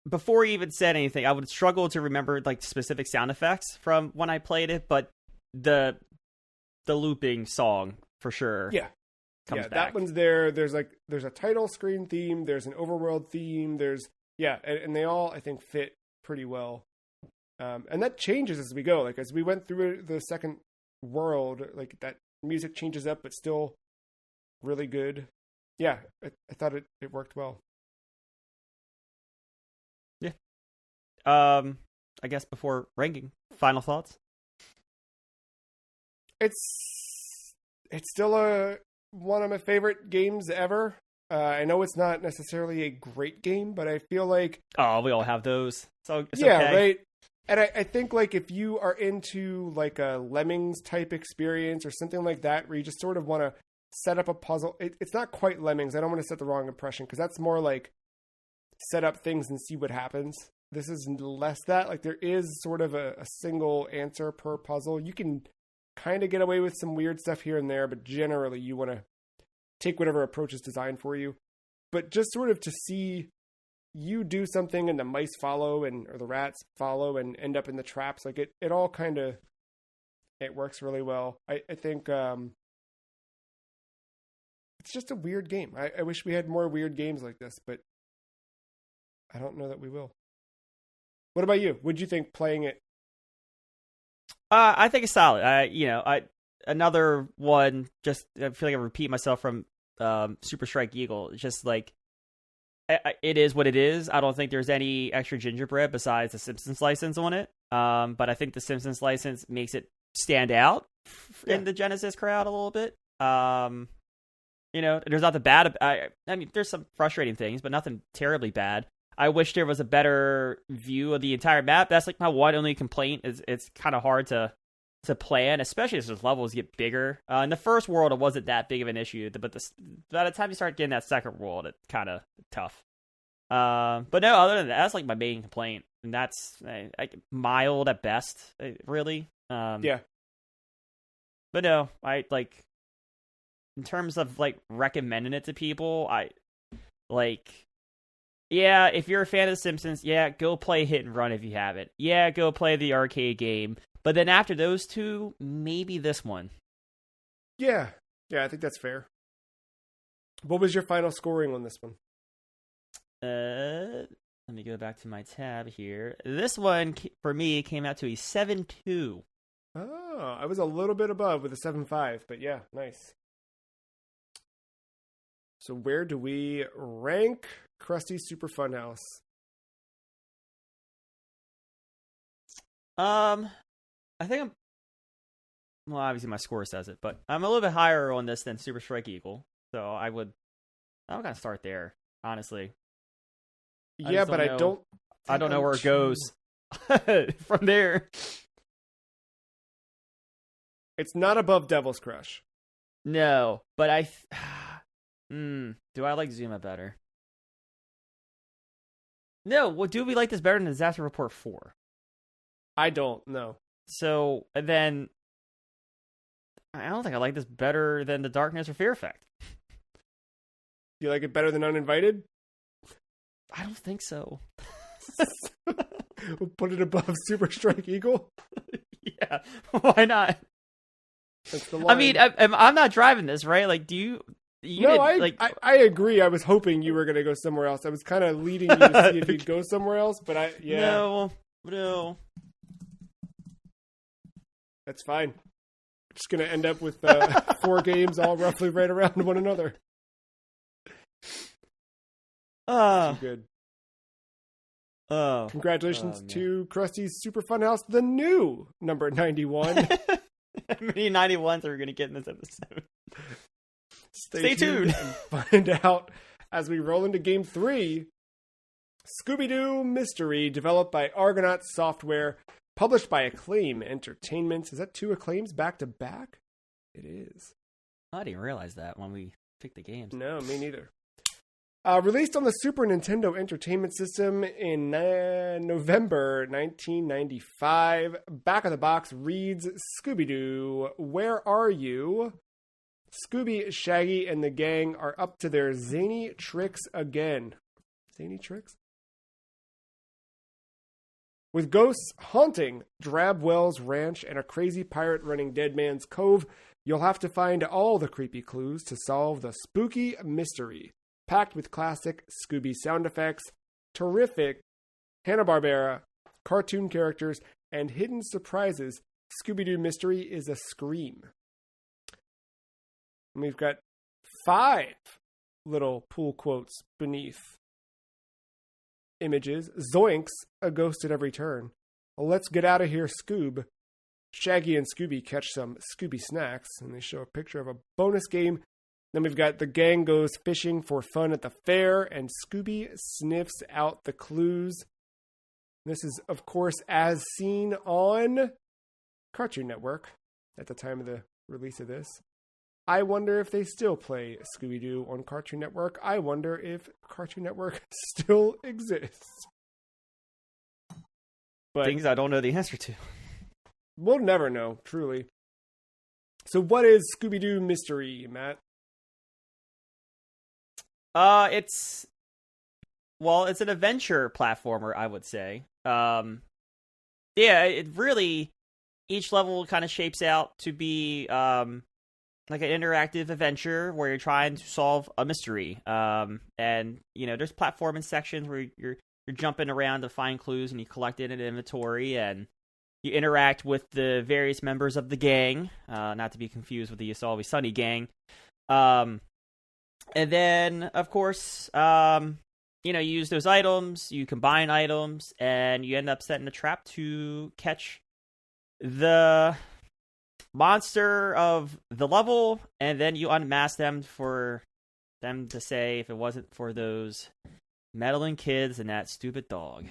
Before you even said anything, I would struggle to remember like specific sound effects from when I played it, but the looping song for sure. Comes back. That one's there. There's a title screen theme, there's an overworld theme, and they all I think fit pretty well. And that changes as we go. Like as we went through the second world, like that music changes up, but still really good. Yeah, I thought it worked well. Yeah. I guess before ranking, final thoughts? It's still one of my favorite games ever. I know it's not necessarily a great game, but I feel like... Oh, we all have those. So it's yeah, okay. Right? And I think like if you are into like a Lemmings type experience or something like that, where you just sort of want to set up a puzzle. It's not quite Lemmings. I don't want to set the wrong impression because that's more like set up things and see what happens. This is less that. Like there is sort of a single answer per puzzle. You can kind of get away with some weird stuff here and there, but generally you want to take whatever approach is designed for you. But just sort of to see you do something and the mice follow or the rats follow and end up in the traps. Like it all kind of, it works really well. I think, it's just a weird game. I wish we had more weird games like this, but I don't know that we will. What about you? What'd you think playing it? I think it's solid. Another one. Just I feel like I repeat myself from Super Strike Eagle. It's just like it is what it is. I don't think there's any extra gingerbread besides the Simpsons license on it. But I think the Simpsons license makes it stand out in the Genesis crowd a little bit. There's nothing bad. I mean, there's some frustrating things, but nothing terribly bad. I wish there was a better view of the entire map. That's like my one only complaint. Is it's kind of hard to plan, especially as those levels get bigger. In the first world, it wasn't that big of an issue, but by the time you start getting that second world, it's kind of tough. But no, other than that, that's like my main complaint, and that's mild at best, really. Yeah. But no, I like in terms of like recommending it to people, I like. Yeah, if you're a fan of The Simpsons, yeah, go play Hit and Run if you haven't. Yeah, go play the arcade game. But then after those two, maybe this one. Yeah, I think that's fair. What was your final scoring on this one? Let me go back to my tab here. This one, for me, came out to a 7.2. Oh, I was a little bit above with a 7.5, but yeah, nice. So where do we rank Krusty Super Funhouse? I think well, obviously my score says it, but I'm a little bit higher on this than Super Strike Eagle, so I'm gonna start there, honestly. Yeah, but I don't know where it goes from there. It's not above Devil's Crush. No, but do I like Zuma better? No, well, do we like this better than Disaster Report 4? I don't know. So, and then, I don't think I like this better than The Darkness or Fear Effect. You like it better than Uninvited? I don't think so. We'll put it above Super Strike Eagle? Yeah, why not? That's the line. I mean, I'm not driving this, right? Like, do you no, I agree. I was hoping you were going to go somewhere else. I was kind of leading you to see if you'd go somewhere else, but No. That's fine. Just going to end up with 4 games all roughly right around one another. Too good. Congratulations to Krusty's Super Funhouse, the new number 91. How many 91s are we going to get in this episode? Stay tuned and find out as we roll into Game 3. Scooby-Doo Mystery, developed by Argonaut Software, published by Acclaim Entertainment. Is that 2 Acclaims back-to-back? It is. I didn't realize that when we picked the games. No, me neither. Released on the Super Nintendo Entertainment System in November 1995. Back of the box reads, Scooby-Doo, where are you? Scooby, Shaggy, and the gang are up to their zany tricks again. Zany tricks? With ghosts haunting Drabwell's ranch and a crazy pirate running Dead Man's Cove, you'll have to find all the creepy clues to solve the spooky mystery. Packed with classic Scooby sound effects, terrific Hanna-Barbera cartoon characters, and hidden surprises, Scooby-Doo Mystery is a scream. And we've got 5 little pull quotes beneath images. Zoinks, a ghost at every turn. Let's get out of here, Scoob. Shaggy and Scooby catch some Scooby snacks, and they show a picture of a bonus game. Then we've got the gang goes fishing for fun at the fair, and Scooby sniffs out the clues. This is, of course, as seen on Cartoon Network at the time of the release of this. I wonder if they still play Scooby-Doo on Cartoon Network. I wonder if Cartoon Network still exists. But things I don't know the answer to. We'll never know, truly. So what is Scooby-Doo Mystery, Matt? It's an adventure platformer, I would say. Yeah, it really, each level kind of shapes out to be like an interactive adventure where you're trying to solve a mystery. And there's platforming sections where you're jumping around to find clues, and you collect it in an inventory, and you interact with the various members of the gang, not to be confused with the It's Always Sunny gang. And then, of course, you use those items, you combine items, and you end up setting a trap to catch the monster of the level, and then you unmask them for them to say if it wasn't for those meddling kids and that stupid dog.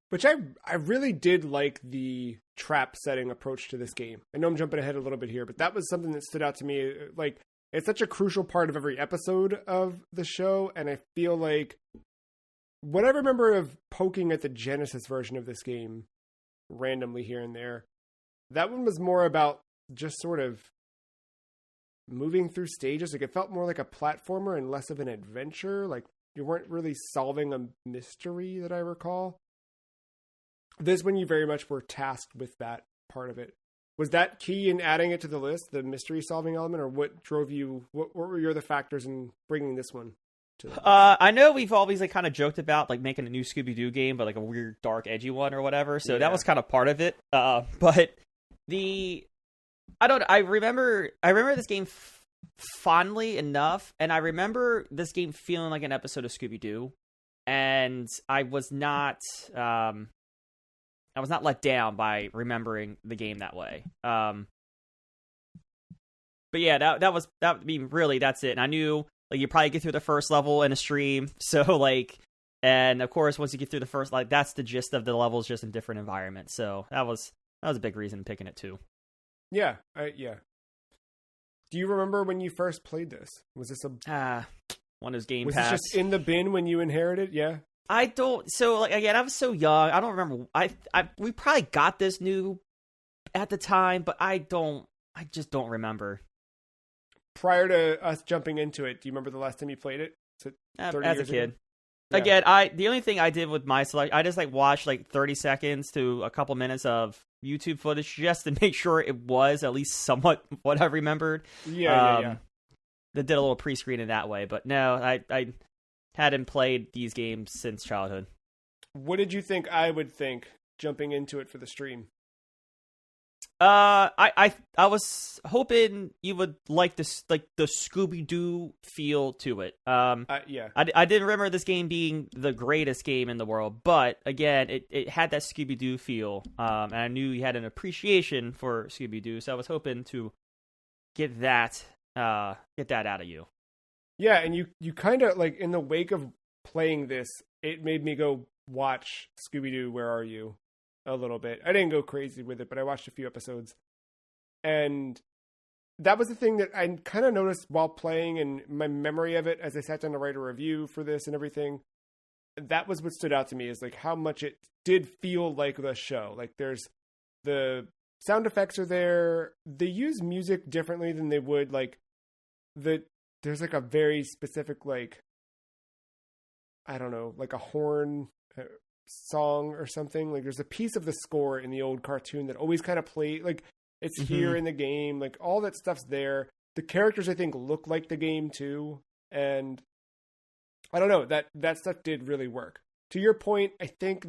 Which I really did like the trap setting approach to this game. I know I'm jumping ahead a little bit here, but that was something that stood out to me. Like, it's such a crucial part of every episode of the show, and I feel like what I remember of poking at the Genesis version of this game randomly here and there, that one was more about just sort of moving through stages. Like, it felt more like a platformer and less of an adventure. Like, you weren't really solving a mystery that I recall. This one, you very much were tasked with that part of it. Was that key in adding it to the list, the mystery solving element, or what drove you? What were your other factors in bringing this one to the list? I know we've always like kind of joked about like making a new Scooby-Doo game, but like a weird, dark, edgy one or whatever. So that was kind of part of it. But I remember this game fondly enough, and I remember this game feeling like an episode of Scooby-Doo, and I was not let down by remembering the game that way. But yeah, I mean, really, that's it. And I knew like you probably get through the first level in a stream, so like, and of course, once you get through the first, like that's the gist of the levels, just in different environments. So that was a big reason picking it too. Yeah, yeah. Do you remember when you first played this? Was this one of those Game Was Pass? this just in the bin when you inherited? Yeah. I don't. So like again, I was so young. I don't remember. We probably got this new at the time, but I just don't remember. Prior to us jumping into it, do you remember the last time you played it? As a kid. Ago? Yeah. Again, the only thing I did with my select, I just like watched like 30 seconds to a couple minutes of YouTube footage just to make sure it was at least somewhat what I remembered. Yeah. That did a little pre-screening that way, but no, I hadn't played these games since childhood. What did you think I would think jumping into it for the stream? I was hoping you would like this, like the Scooby-Doo feel to it. Yeah. I didn't remember this game being the greatest game in the world, but again, it had that Scooby-Doo feel. And I knew you had an appreciation for Scooby-Doo, so I was hoping to get that out of you. Yeah, and you kind of like in the wake of playing this, it made me go watch Scooby-Doo Where Are You? A little bit. I didn't go crazy with it, but I watched a few episodes. And that was the thing that I kind of noticed while playing, and my memory of it as I sat down to write a review for this and everything. That was what stood out to me, is like how much it did feel like the show. Like there's the sound effects are there. They use music differently than they would like there's like a very specific like I don't know, like a horn song or something. Like there's a piece of the score in the old cartoon that always kind of play like it's here in the game. Like all that stuff's there. The characters I think look like the game too, and I don't know, that stuff did really work. To your point, I think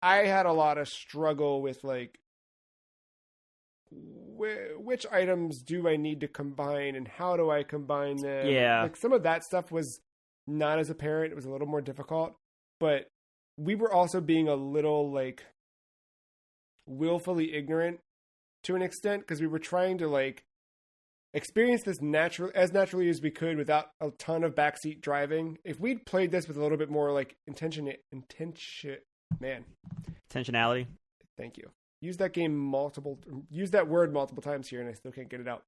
I had a lot of struggle with like which items do I need to combine and how do I combine them. Yeah, like some of that stuff was not as apparent. It was a little more difficult. But we were also being a little like willfully ignorant to an extent, because we were trying to like experience this as naturally as we could without a ton of backseat driving. If we'd played this with a little bit more like intentionality. Thank you. Use that word multiple times here and I still can't get it out.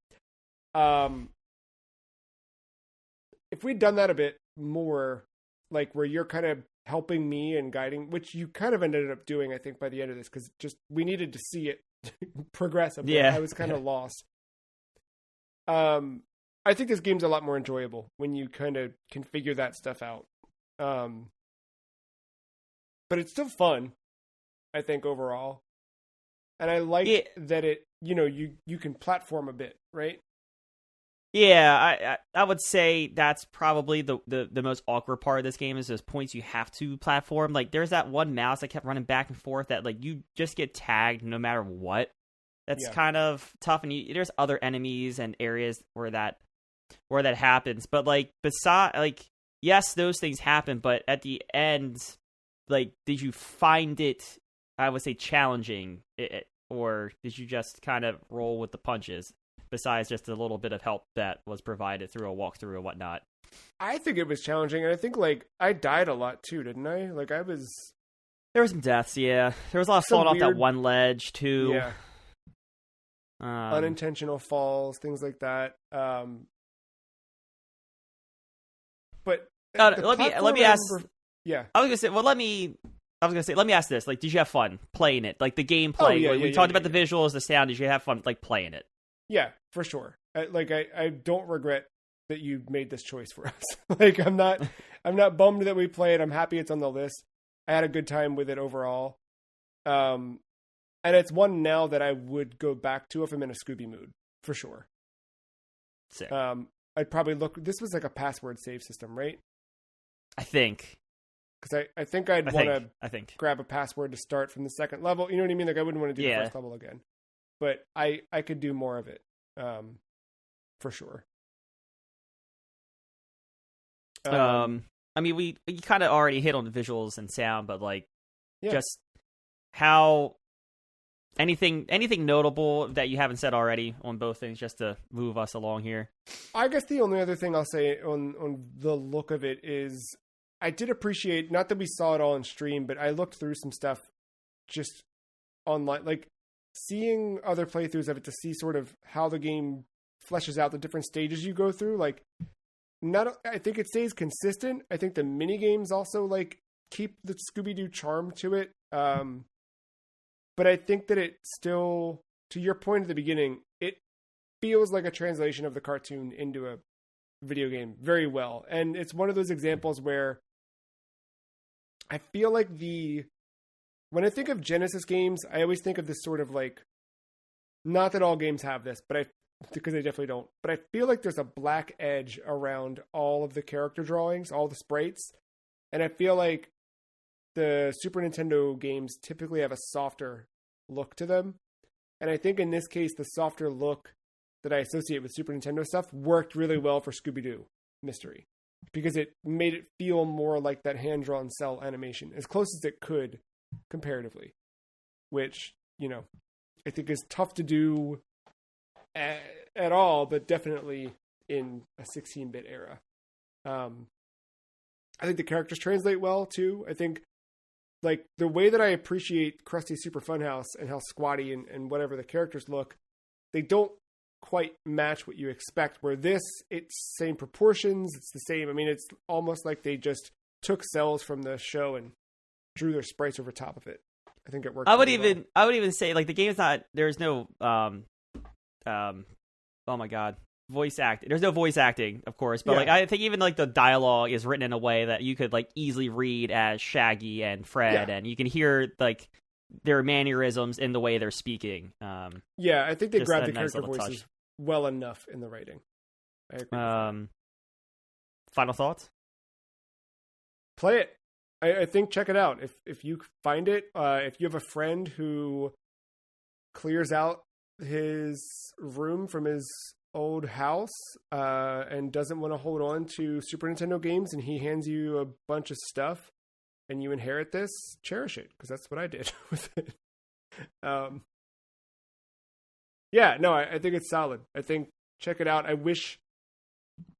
If we'd done that a bit more, like where you're kind of helping me and guiding, which you kind of ended up doing, I think, by the end of this, because just we needed to see it progress a bit. Yeah. I was kind of lost. I think this game's a lot more enjoyable when you kind of can figure that stuff out. But it's still fun, I think, overall. And I like that it, you can platform a bit, right? Yeah, I would say that's probably the most awkward part of this game is those points you have to platform. Like, there's that one mouse that kept running back and forth that, like, you just get tagged no matter what. That's kind of tough, and there's other enemies and areas where that happens. But, like, yes, those things happen, but at the end, like, did you find it, I would say, challenging? or did you just kind of roll with the punches? Besides just a little bit of help that was provided through a walkthrough and whatnot. I think it was challenging, and I think like I died a lot too, didn't I? Like I was. There were some deaths, yeah. There was a lot of falling off that one ledge too. Yeah. Unintentional falls, things like that. But let me ask. Yeah, I was gonna say. Well, let me ask this. Like, did you have fun playing it? Like the gameplay. We talked about the visuals, the sound. Did you have fun like playing it? Yeah, for sure. I don't regret that you made this choice for us. Like I'm not bummed that we played. I'm happy it's on the list. I had a good time with it overall. And it's one now that I would go back to if I'm in a Scooby mood, for sure. Sick. I'd probably look. This was like a password save system, right? I think. Because I think I'd want to grab a password to start from the second level. You know what I mean? Like I wouldn't want to do the first level again. But I could do more of it, for sure. I mean, we kind of already hit on the visuals and sound, but like, just how anything notable that you haven't said already on both things, just to move us along here. I guess the only other thing I'll say on the look of it is I did appreciate, not that we saw it all in stream, but I looked through some stuff just online, like seeing other playthroughs of it to see sort of how the game fleshes out the different stages you go through. Like, I think it stays consistent. I think the mini games also like keep the Scooby-Doo charm to it. But I think that it still, to your point at the beginning, it feels like a translation of the cartoon into a video game very well. And it's one of those examples where I feel like when I think of Genesis games, I always think of this sort of like, not that all games have this, but because they definitely don't, but I feel like there's a black edge around all of the character drawings, all the sprites. And I feel like the Super Nintendo games typically have a softer look to them. And I think in this case, the softer look that I associate with Super Nintendo stuff worked really well for Scooby-Doo Mystery, because it made it feel more like that hand-drawn cell animation, as close as it could comparatively, which, you know, I think is tough to do at all, but definitely in a 16-bit era. I think the characters translate well too. I think like the way that I appreciate Krusty Super Funhouse and how squatty and whatever the characters look, they don't quite match what you expect. Where this, it's same proportions, it's the same. I mean, it's almost like they just took cells from the show and drew their sprites over top of it. I think it worked. I would even say like the game's not. There's no oh my god, voice acting. There's no voice acting, of course, but like I think even like the dialogue is written in a way that you could like easily read as Shaggy and Fred, and you can hear like their mannerisms in the way they're speaking. I think they grabbed the character voices well enough in the writing. I agree. Final thoughts? Play it. I think check it out. If you find it, if you have a friend who clears out his room from his old house and doesn't want to hold on to Super Nintendo games, and he hands you a bunch of stuff and you inherit this, cherish it, because that's what I did with it. I think it's solid. I think check it out. I wish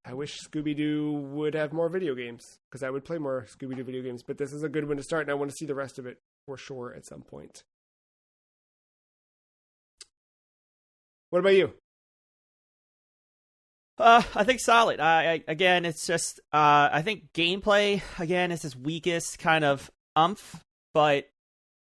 Scooby-Doo would have more video games, because I would play more Scooby-Doo video games, but this is a good one to start, and I want to see the rest of it for sure at some point. What about you? I think solid. Again, it's just I think gameplay again is his weakest kind of but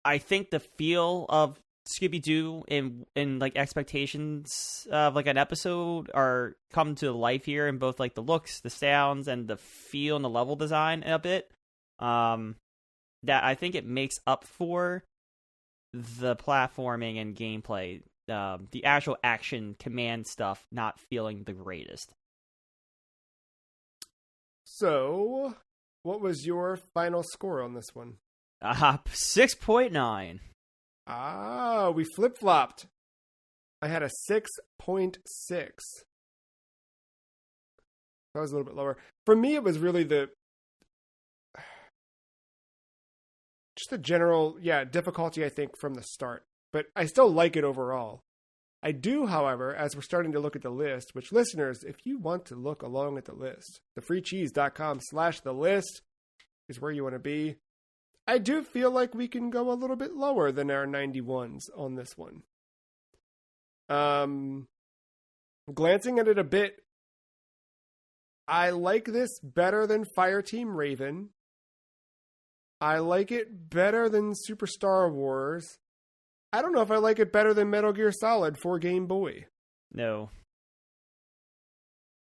I think the feel of Scooby-Doo in like expectations of like an episode are come to life here in both like the looks, the sounds, and the feel and the level design a bit. That I think it makes up for the platforming and gameplay. The actual action command stuff not feeling the greatest. So, what was your final score on this one? 6.9. We flip-flopped. I had a 6.6. That was a little bit lower. For me, it was really just the general, difficulty, I think, from the start. but I still like it overall. I do, however, as we're starting to look at the list, which listeners, if you want to look along at the list, thefreecheese.com/the list is where you want to be. I do feel like we can go a little bit lower than our 91s on this one. Glancing at it a bit, I like this better than Fireteam Raven. I like it better than Super Star Wars. I don't know if I like it better than Metal Gear Solid for Game Boy. No.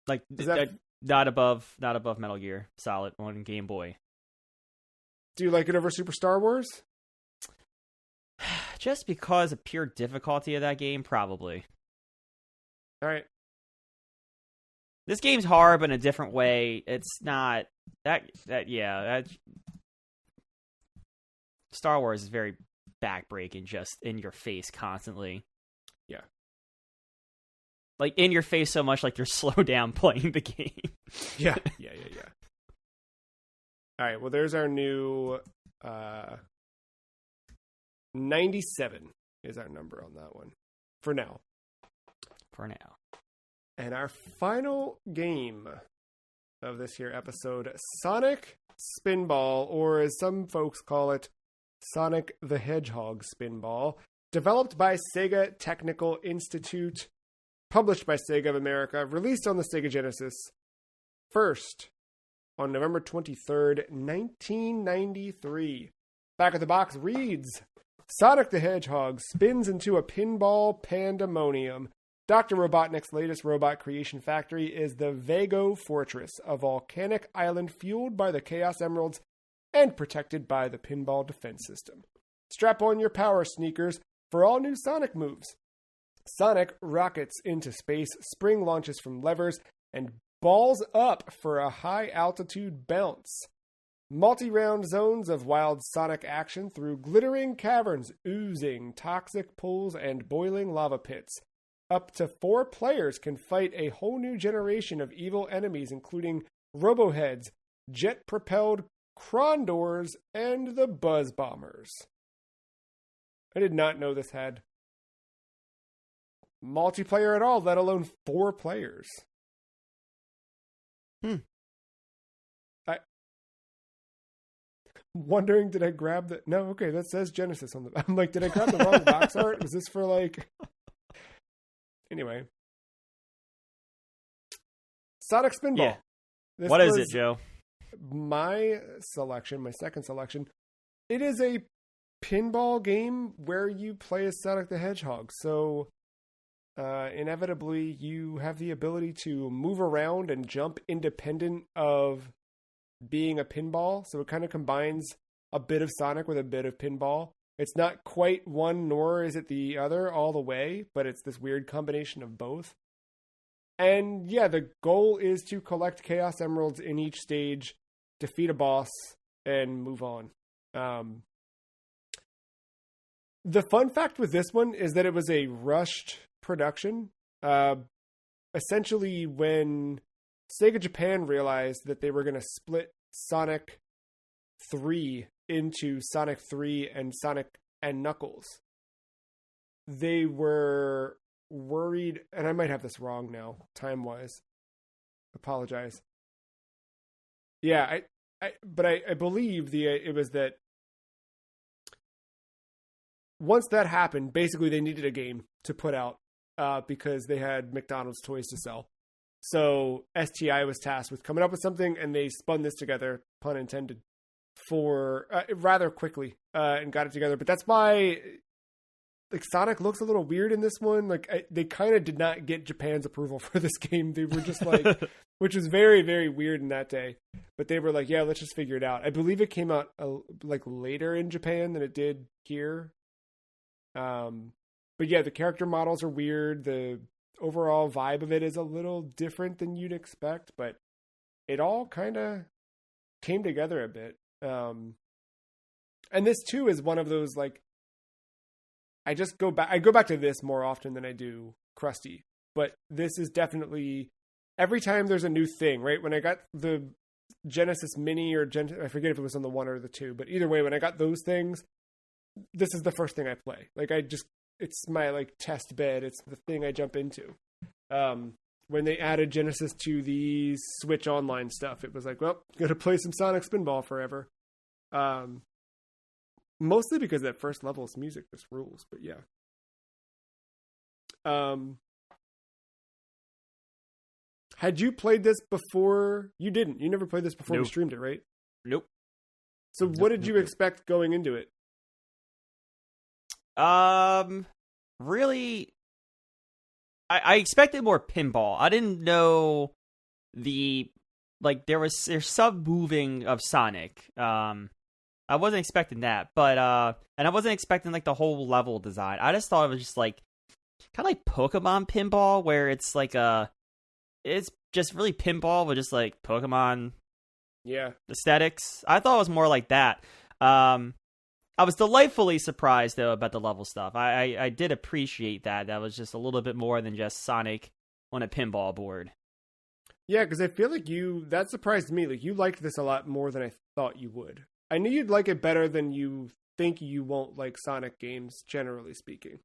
Like, not above Metal Gear Solid on Game Boy. Do you like it over Super Star Wars? Just because of pure difficulty of that game, probably. All right. This game's hard, but in a different way. It's not that Star Wars is very backbreaking, just in your face constantly. Yeah. Like, in your face so much, like, you're slow down playing the game. Yeah. All right, well, there's our new 97 is our number on that one. For now. And our final game of this here episode, Sonic Spinball, or as some folks call it, Sonic the Hedgehog Spinball, developed by Sega Technical Institute, published by Sega of America, released on the Sega Genesis, first on November 23rd, 1993. Back of the box reads, Sonic the Hedgehog spins into a pinball pandemonium. Dr. Robotnik's latest robot creation factory is the Vago Fortress, a volcanic island fueled by the Chaos Emeralds and protected by the pinball defense system. Strap on your power sneakers for all new Sonic moves. Sonic rockets into space, spring launches from levers, and balls up for a high-altitude bounce. Multi-round zones of wild Sonic action through glittering caverns, oozing toxic pools, and boiling lava pits. Up to 4 players can fight a whole new generation of evil enemies, including Roboheads, jet-propelled Krondors, and the Buzz Bombers. I did not know this had multiplayer at all, let alone 4 players. Wondering, did I grab the... No, okay, that says Genesis on the... I'm like, did I grab the wrong box art? Was this for, like... Anyway. Sonic Spinball. Yeah. What is it, Joe? My selection, my second selection. It is a pinball game where you play as Sonic the Hedgehog. So, inevitably, you have the ability to move around and jump independent of being a pinball. So it kind of combines a bit of Sonic with a bit of pinball. It's not quite one nor is it the other all the way, but it's this weird combination of both. And yeah, the goal is to collect Chaos Emeralds in each stage, defeat a boss, and move on. The fun fact with this one is that it was a rushed production. Essentially, when Sega Japan realized that they were going to split Sonic 3 into Sonic 3 and Sonic and Knuckles, they were worried, and I might have this wrong now, time-wise. Apologize. Yeah, I believe it was that once that happened, basically they needed a game to put out because they had McDonald's toys to sell. So STI was tasked with coming up with something, and they spun this together, pun intended, for rather quickly and got it together. But that's why, like, Sonic looks a little weird in this one. Like, they kind of did not get Japan's approval for this game. They were just like, which was very, very weird in that day. But they were like, yeah, let's just figure it out. I believe it came out like later in Japan than it did here. But yeah, the character models are weird. The overall vibe of it is a little different than you'd expect, but it all kind of came together a bit. And this too is one of those, like, I go back to this more often than I do Krusty, but this is definitely every time there's a new thing, right? When I got the Genesis Mini I forget if it was on the 1 or the 2, but either way, when I got those things, this is the first thing I play. Like it's my like test bed. It's the thing I jump into. When they added Genesis to the Switch Online stuff, it was like, well, gonna play some Sonic Spinball forever. Mostly because that first level's music just rules, but yeah. Had you played this before? You didn't. You never played this before we streamed it, right? Nope. So what did you expect going into it? Really, I expected more pinball. I didn't know there's some moving of Sonic. I wasn't expecting that, but and I wasn't expecting like the whole level design. I just thought it was just like kind of like Pokemon pinball, where it's like it's just really pinball with just like Pokemon aesthetics. I thought it was more like that. I was delightfully surprised though about the level stuff. I did appreciate that. That was just a little bit more than just Sonic on a pinball board. Yeah, because I feel like that surprised me. Like you liked this a lot more than I thought you would. I knew you'd like it better than you think you won't like Sonic games, generally speaking.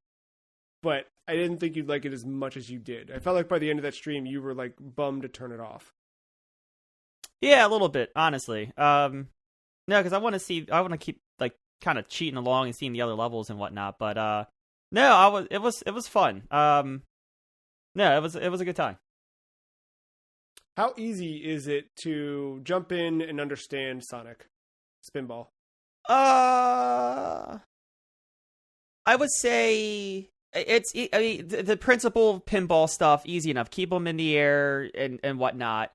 But I didn't think you'd like it as much as you did. I felt like by the end of that stream, you were like bummed to turn it off. Yeah, a little bit, honestly. No, because I want to keep like kind of cheating along and seeing the other levels and whatnot. But no, it was fun. No, it was a good time. How easy is it to jump in and understand Sonic Spinball? I would say the principal pinball stuff, easy enough. Keep them in the air and whatnot.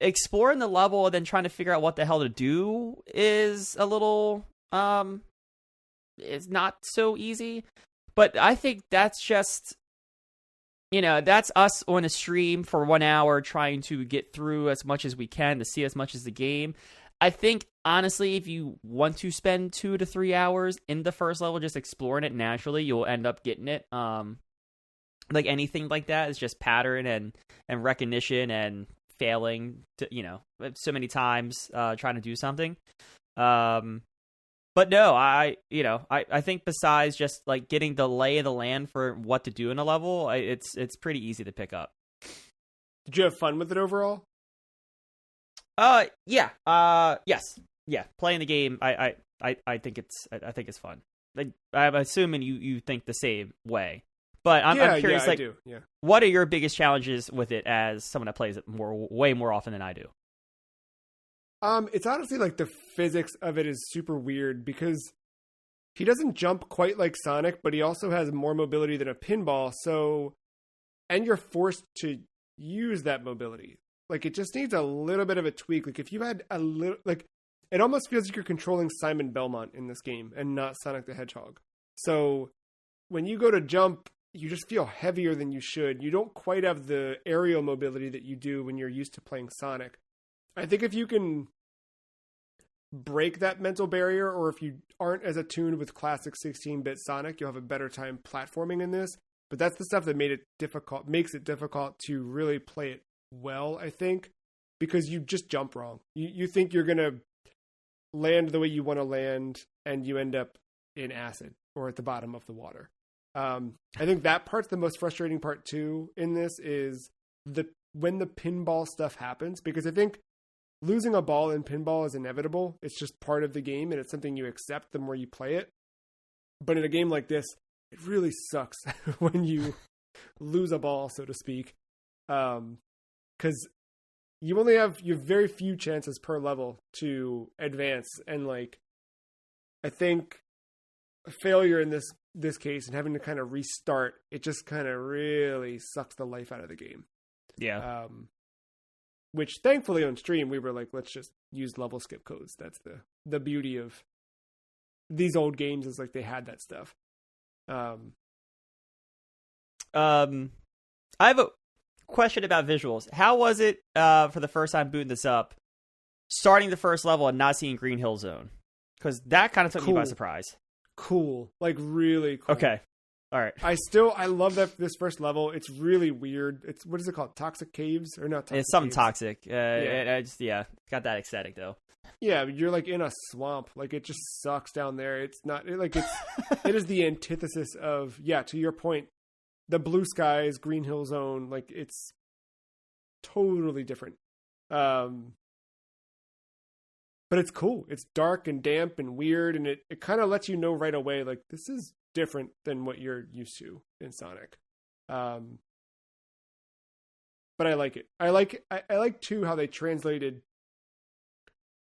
Exploring the level and then trying to figure out what the hell to do is a little, it's not so easy. But I think that's just, that's us on a stream for 1 hour trying to get through as much as we can to see as much as the game. I think, honestly, if you want to spend 2 to 3 hours in the first level just exploring it naturally, you'll end up getting it. Like anything like that is just pattern and recognition and failing to, so many times trying to do something. But no, I think besides just like getting the lay of the land for what to do in a level, it's pretty easy to pick up. Did you have fun with it overall? Yeah. Yes. Yeah. Playing the game, I think it's fun. Like, I'm assuming you think the same way. But I'm curious, like, I do. Yeah. What are your biggest challenges with it as someone that plays it way more often than I do? It's honestly like the physics of it is super weird because he doesn't jump quite like Sonic, but he also has more mobility than a pinball. So, and you're forced to use that mobility. Like, it just needs a little bit of a tweak. Like, if you had a little, like, it almost feels like you're controlling Simon Belmont in this game and not Sonic the Hedgehog. So, when you go to jump, you just feel heavier than you should. You don't quite have the aerial mobility that you do when you're used to playing Sonic. I think if you can break that mental barrier, or if you aren't as attuned with classic 16-bit Sonic, you'll have a better time platforming in this. But that's the stuff that makes it difficult to really play it well, I think, because you just jump wrong. You think you're going to land the way you want to land, and you end up in acid or at the bottom of the water. I think that part's the most frustrating part too in this is when the pinball stuff happens, because I think losing a ball in pinball is inevitable. It's just part of the game, and it's something you accept the more you play it. But in a game like this, it really sucks when you lose a ball, so to speak, because you have very few chances per level to advance, and like I think a failure in this case and having to kind of restart, it just kind of really sucks the life out of the game. Yeah. Which thankfully on stream we were like, let's just use level skip codes. That's the beauty of these old games, is like they had that stuff. I have a question about visuals. How was it for the first time booting this up, starting the first level and not seeing Green Hill Zone? Because that kind of took me by surprise. Cool. Like really cool. Okay. All right. I love this first level. It's really weird. It's, what is it called? Toxic Caves or not? Toxic It's something Caves? toxic. Got that aesthetic though. Yeah, you're like in a swamp. Like it just sucks down there. It's not like it's it is the antithesis of, yeah, to your point, the blue skies, Green Hill Zone. Like it's totally different. But it's cool. It's dark and damp and weird, and it kind of lets you know right away, like, this is different than what you're used to in Sonic. But I like it. I like too how they translated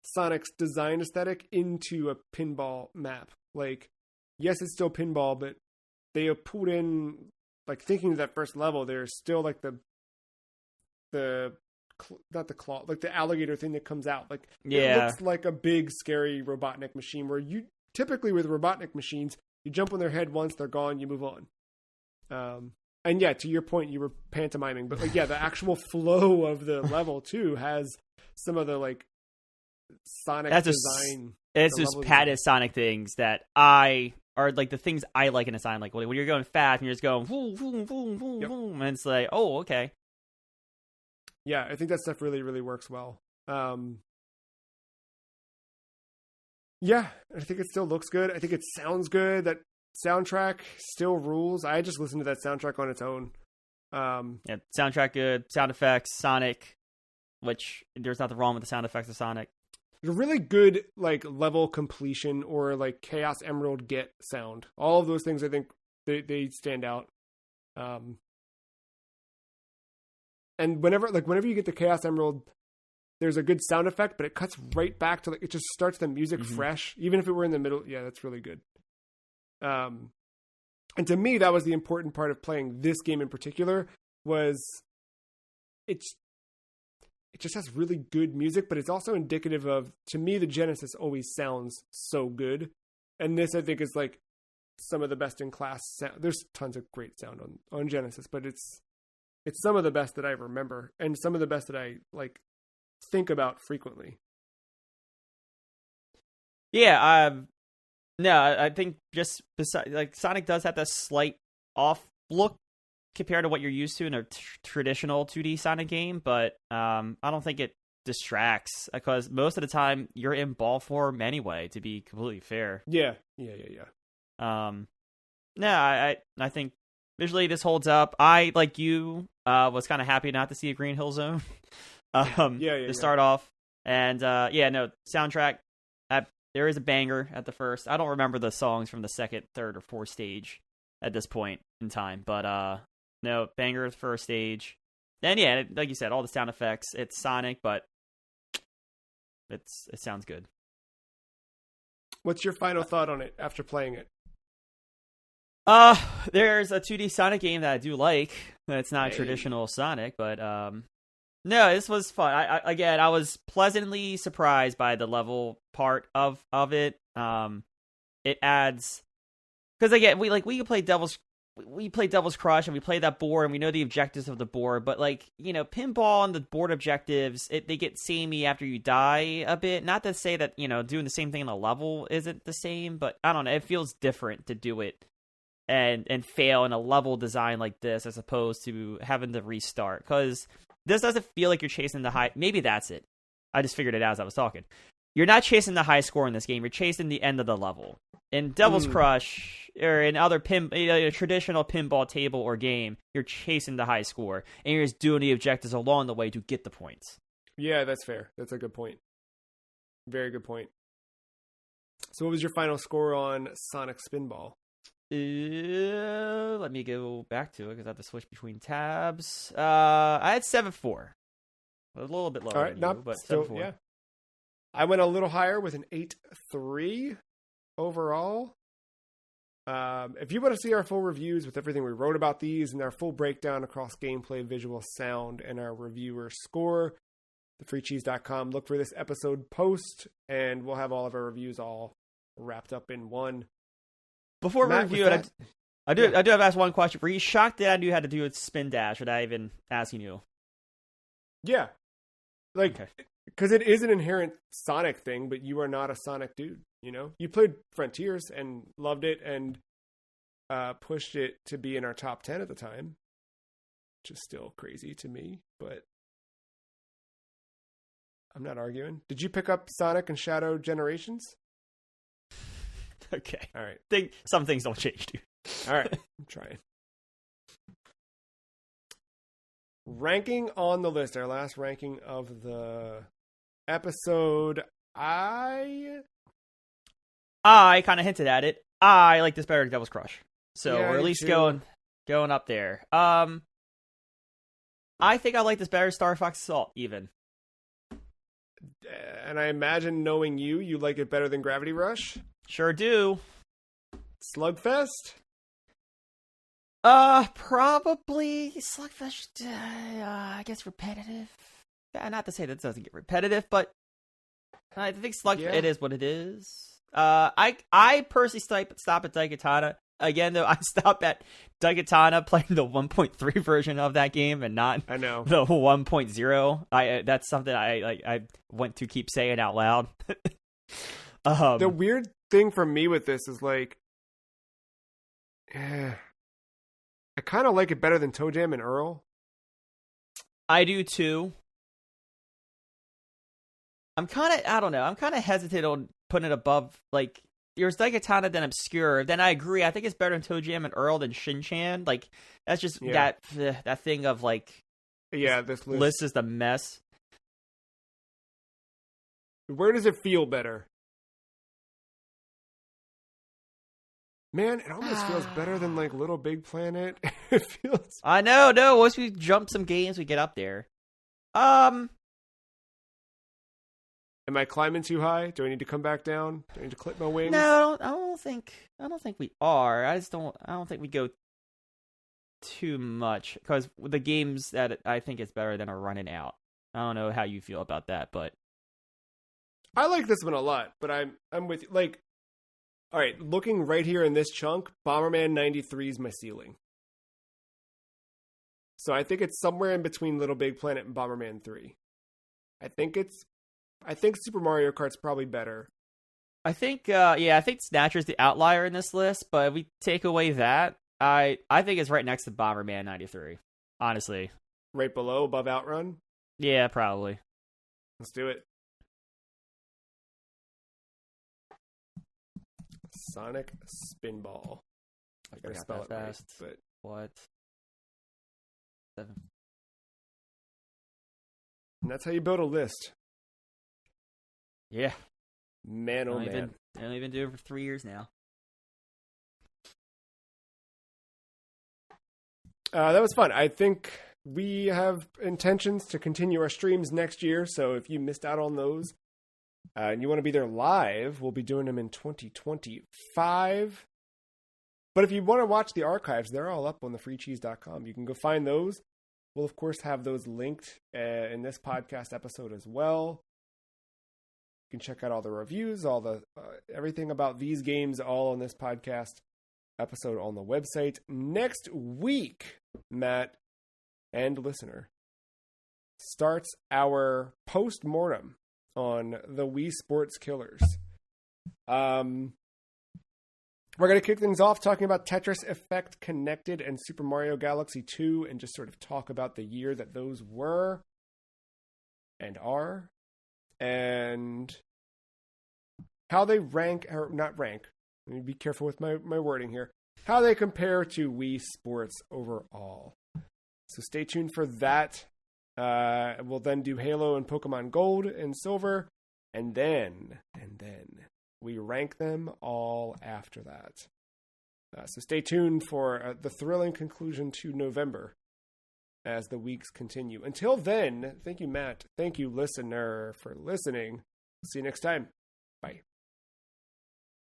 Sonic's design aesthetic into a pinball map. Like, yes, it's still pinball, but they have put in, like, thinking of that first level, there's still like the not the claw, like the alligator thing that comes out. Like, it looks like a big, scary Robotnik machine, where you typically with Robotnik machines, you jump on their head once, they're gone, you move on. And yeah, to your point, you were pantomiming, but like, yeah, the actual flow of the level too has some of the like Sonic design. It's just padded Sonic things that are like the things I like in a Sonic. Like when you're going fast and you're just going boom, boom, boom, boom, boom, and it's like, oh, okay. Yeah, I think that stuff really, really works well. Yeah, I think it still looks good. I think it sounds good. That soundtrack still rules. I just listened to that soundtrack on its own. Yeah, soundtrack good. Sound effects, Sonic, which there's nothing wrong with the sound effects of Sonic. A really good like level completion or like Chaos Emerald get sound. All of those things, I think they stand out. And whenever you get the Chaos Emerald, there's a good sound effect, but it cuts right back to, like, it just starts the music fresh, even if it were in the middle. Yeah, that's really good. And to me, that was the important part of playing this game in particular, was it just has really good music, but it's also indicative of, to me, the Genesis always sounds so good. And this, I think, is like some of the best in class sound. There's tons of great sound on Genesis, but it's some of the best that I remember, and some of the best that I like think about frequently. Yeah, no, I think just beside, like, Sonic does have that slight off look compared to what you're used to in a traditional 2D Sonic game, but I don't think it distracts, because most of the time you're in ball form anyway, to be completely fair. Yeah. No, I think visually this holds up. I, like you, was kind of happy not to see a Green Hill Zone to start off. And soundtrack, there is a banger at the first. I don't remember the songs from the second, third, or fourth stage at this point in time, but no, banger at the first stage. And yeah, like you said, all the sound effects. It's Sonic, but it sounds good. What's your final thought on it after playing it? There's a 2D Sonic game that I do like. It's not traditional Sonic, but no, this was fun. I was pleasantly surprised by the level part of it. It adds, because again, we play Devil's Crush, and we play that board, and we know the objectives of the board, but like, pinball and the board objectives, they get samey after you die a bit. Not to say that, doing the same thing in a level isn't the same, but I don't know, it feels different to do it and fail in a level design like this, as opposed to having to restart, because this doesn't feel like you're chasing the high. Maybe that's it. I just figured it out as I was talking. You're not chasing the high score in this game. You're chasing the end of the level. In Devil's Crush, or in other traditional pinball table or game, you're chasing the high score, and you're just doing the objectives along the way to get the points. Yeah, that's fair. That's a good point. Very good point. So what was your final score on Sonic Spinball? Let me go back to it, because I have to switch between tabs. I had 7-4. A little bit lower than you, but 7-4. Yeah. I went a little higher with an 8-3 overall. If you want to see our full reviews with everything we wrote about these and our full breakdown across gameplay, visual, sound, and our reviewer score, thefreecheese.com, look for this episode post, and we'll have all of our reviews all wrapped up in one. Before we review it, I do have to ask one question. Were you shocked that I knew how to do a spin dash without even asking you? Yeah. Because it is an inherent Sonic thing, but you are not a Sonic dude, You played Frontiers and loved it, and pushed it to be in our top 10 at the time, which is still crazy to me, but I'm not arguing. Did you pick up Sonic and Shadow Generations? Okay. All right. Some things don't change, dude. All right. I'm trying. Ranking on the list, our last ranking of the episode. I kind of hinted at it. I like this better than Devil's Crush. So Yeah, we're at me least too. going up there. I think I like this better than Star Fox Assault, even. And I imagine, knowing you like it better than Gravity Rush. Sure do. Slugfest. Probably Slugfest. I guess repetitive. Not to say that it doesn't get repetitive, but I think Slugfest. It is what it is. I personally stop at Daikatana. Again, though, I stop at Daikatana playing the 1.3 version of that game and not I know the 1.0. That's something I want to keep saying out loud. The weird thing for me with this is like, I kind of like it better than Toe Jam and Earl. I do too. I don't know. I'm kind of hesitant on putting it above, like, there's Daikatana, then Obscure. Then I agree. I think it's better than Toe Jam and Earl than Shin-Chan. Like, that's just that thing of, like, this list is the mess. Where does it feel better? Man, it almost feels better than, like, Little Big Planet. It feels... I know, no. Once we jump some games, we get up there. Am I climbing too high? Do I need to come back down? Do I need to clip my wings? No, I don't think we are. I don't think we go too much, because the games that I think it's better than are running out. I don't know how you feel about that, but I like this one a lot, but I'm with you. Like, all right, looking right here in this chunk, Bomberman 93 is my ceiling. So I think it's somewhere in between Little Big Planet and Bomberman 3. I think Super Mario Kart's probably better. I think Snatcher's the outlier in this list, but if we take away that, I think it's right next to Bomberman 93. Honestly. Right below, above Outrun? Yeah, probably. Let's do it. Sonic Spinball. I gotta spell it fast. Right, but what? 7. And that's how you build a list. Yeah. Man, oh man. I've only been doing it for 3 years now. That was fun. I think we have intentions to continue our streams next year, so if you missed out on those and you want to be there live, we'll be doing them in 2025. But if you want to watch the archives, they're all up on thefreecheese.com. You can go find those. We'll, of course, have those linked in this podcast episode as well. You can check out all the reviews, all the everything about these games, all on this podcast episode on the website. Next week, Matt and listener, starts our post-mortem on the Wii Sports Killers. We're going to kick things off talking about Tetris Effect Connected and Super Mario Galaxy 2 and just sort of talk about the year that those were and are. And how they rank, or not rank, let me be careful with my wording here, how they compare to Wii Sports overall. So stay tuned for that. We'll then do Halo and Pokemon Gold and Silver, and then we rank them all after that. So stay tuned for the thrilling conclusion to November as the weeks continue. Until then, thank you, Matt. Thank you, listener, for listening. See you next time. Bye.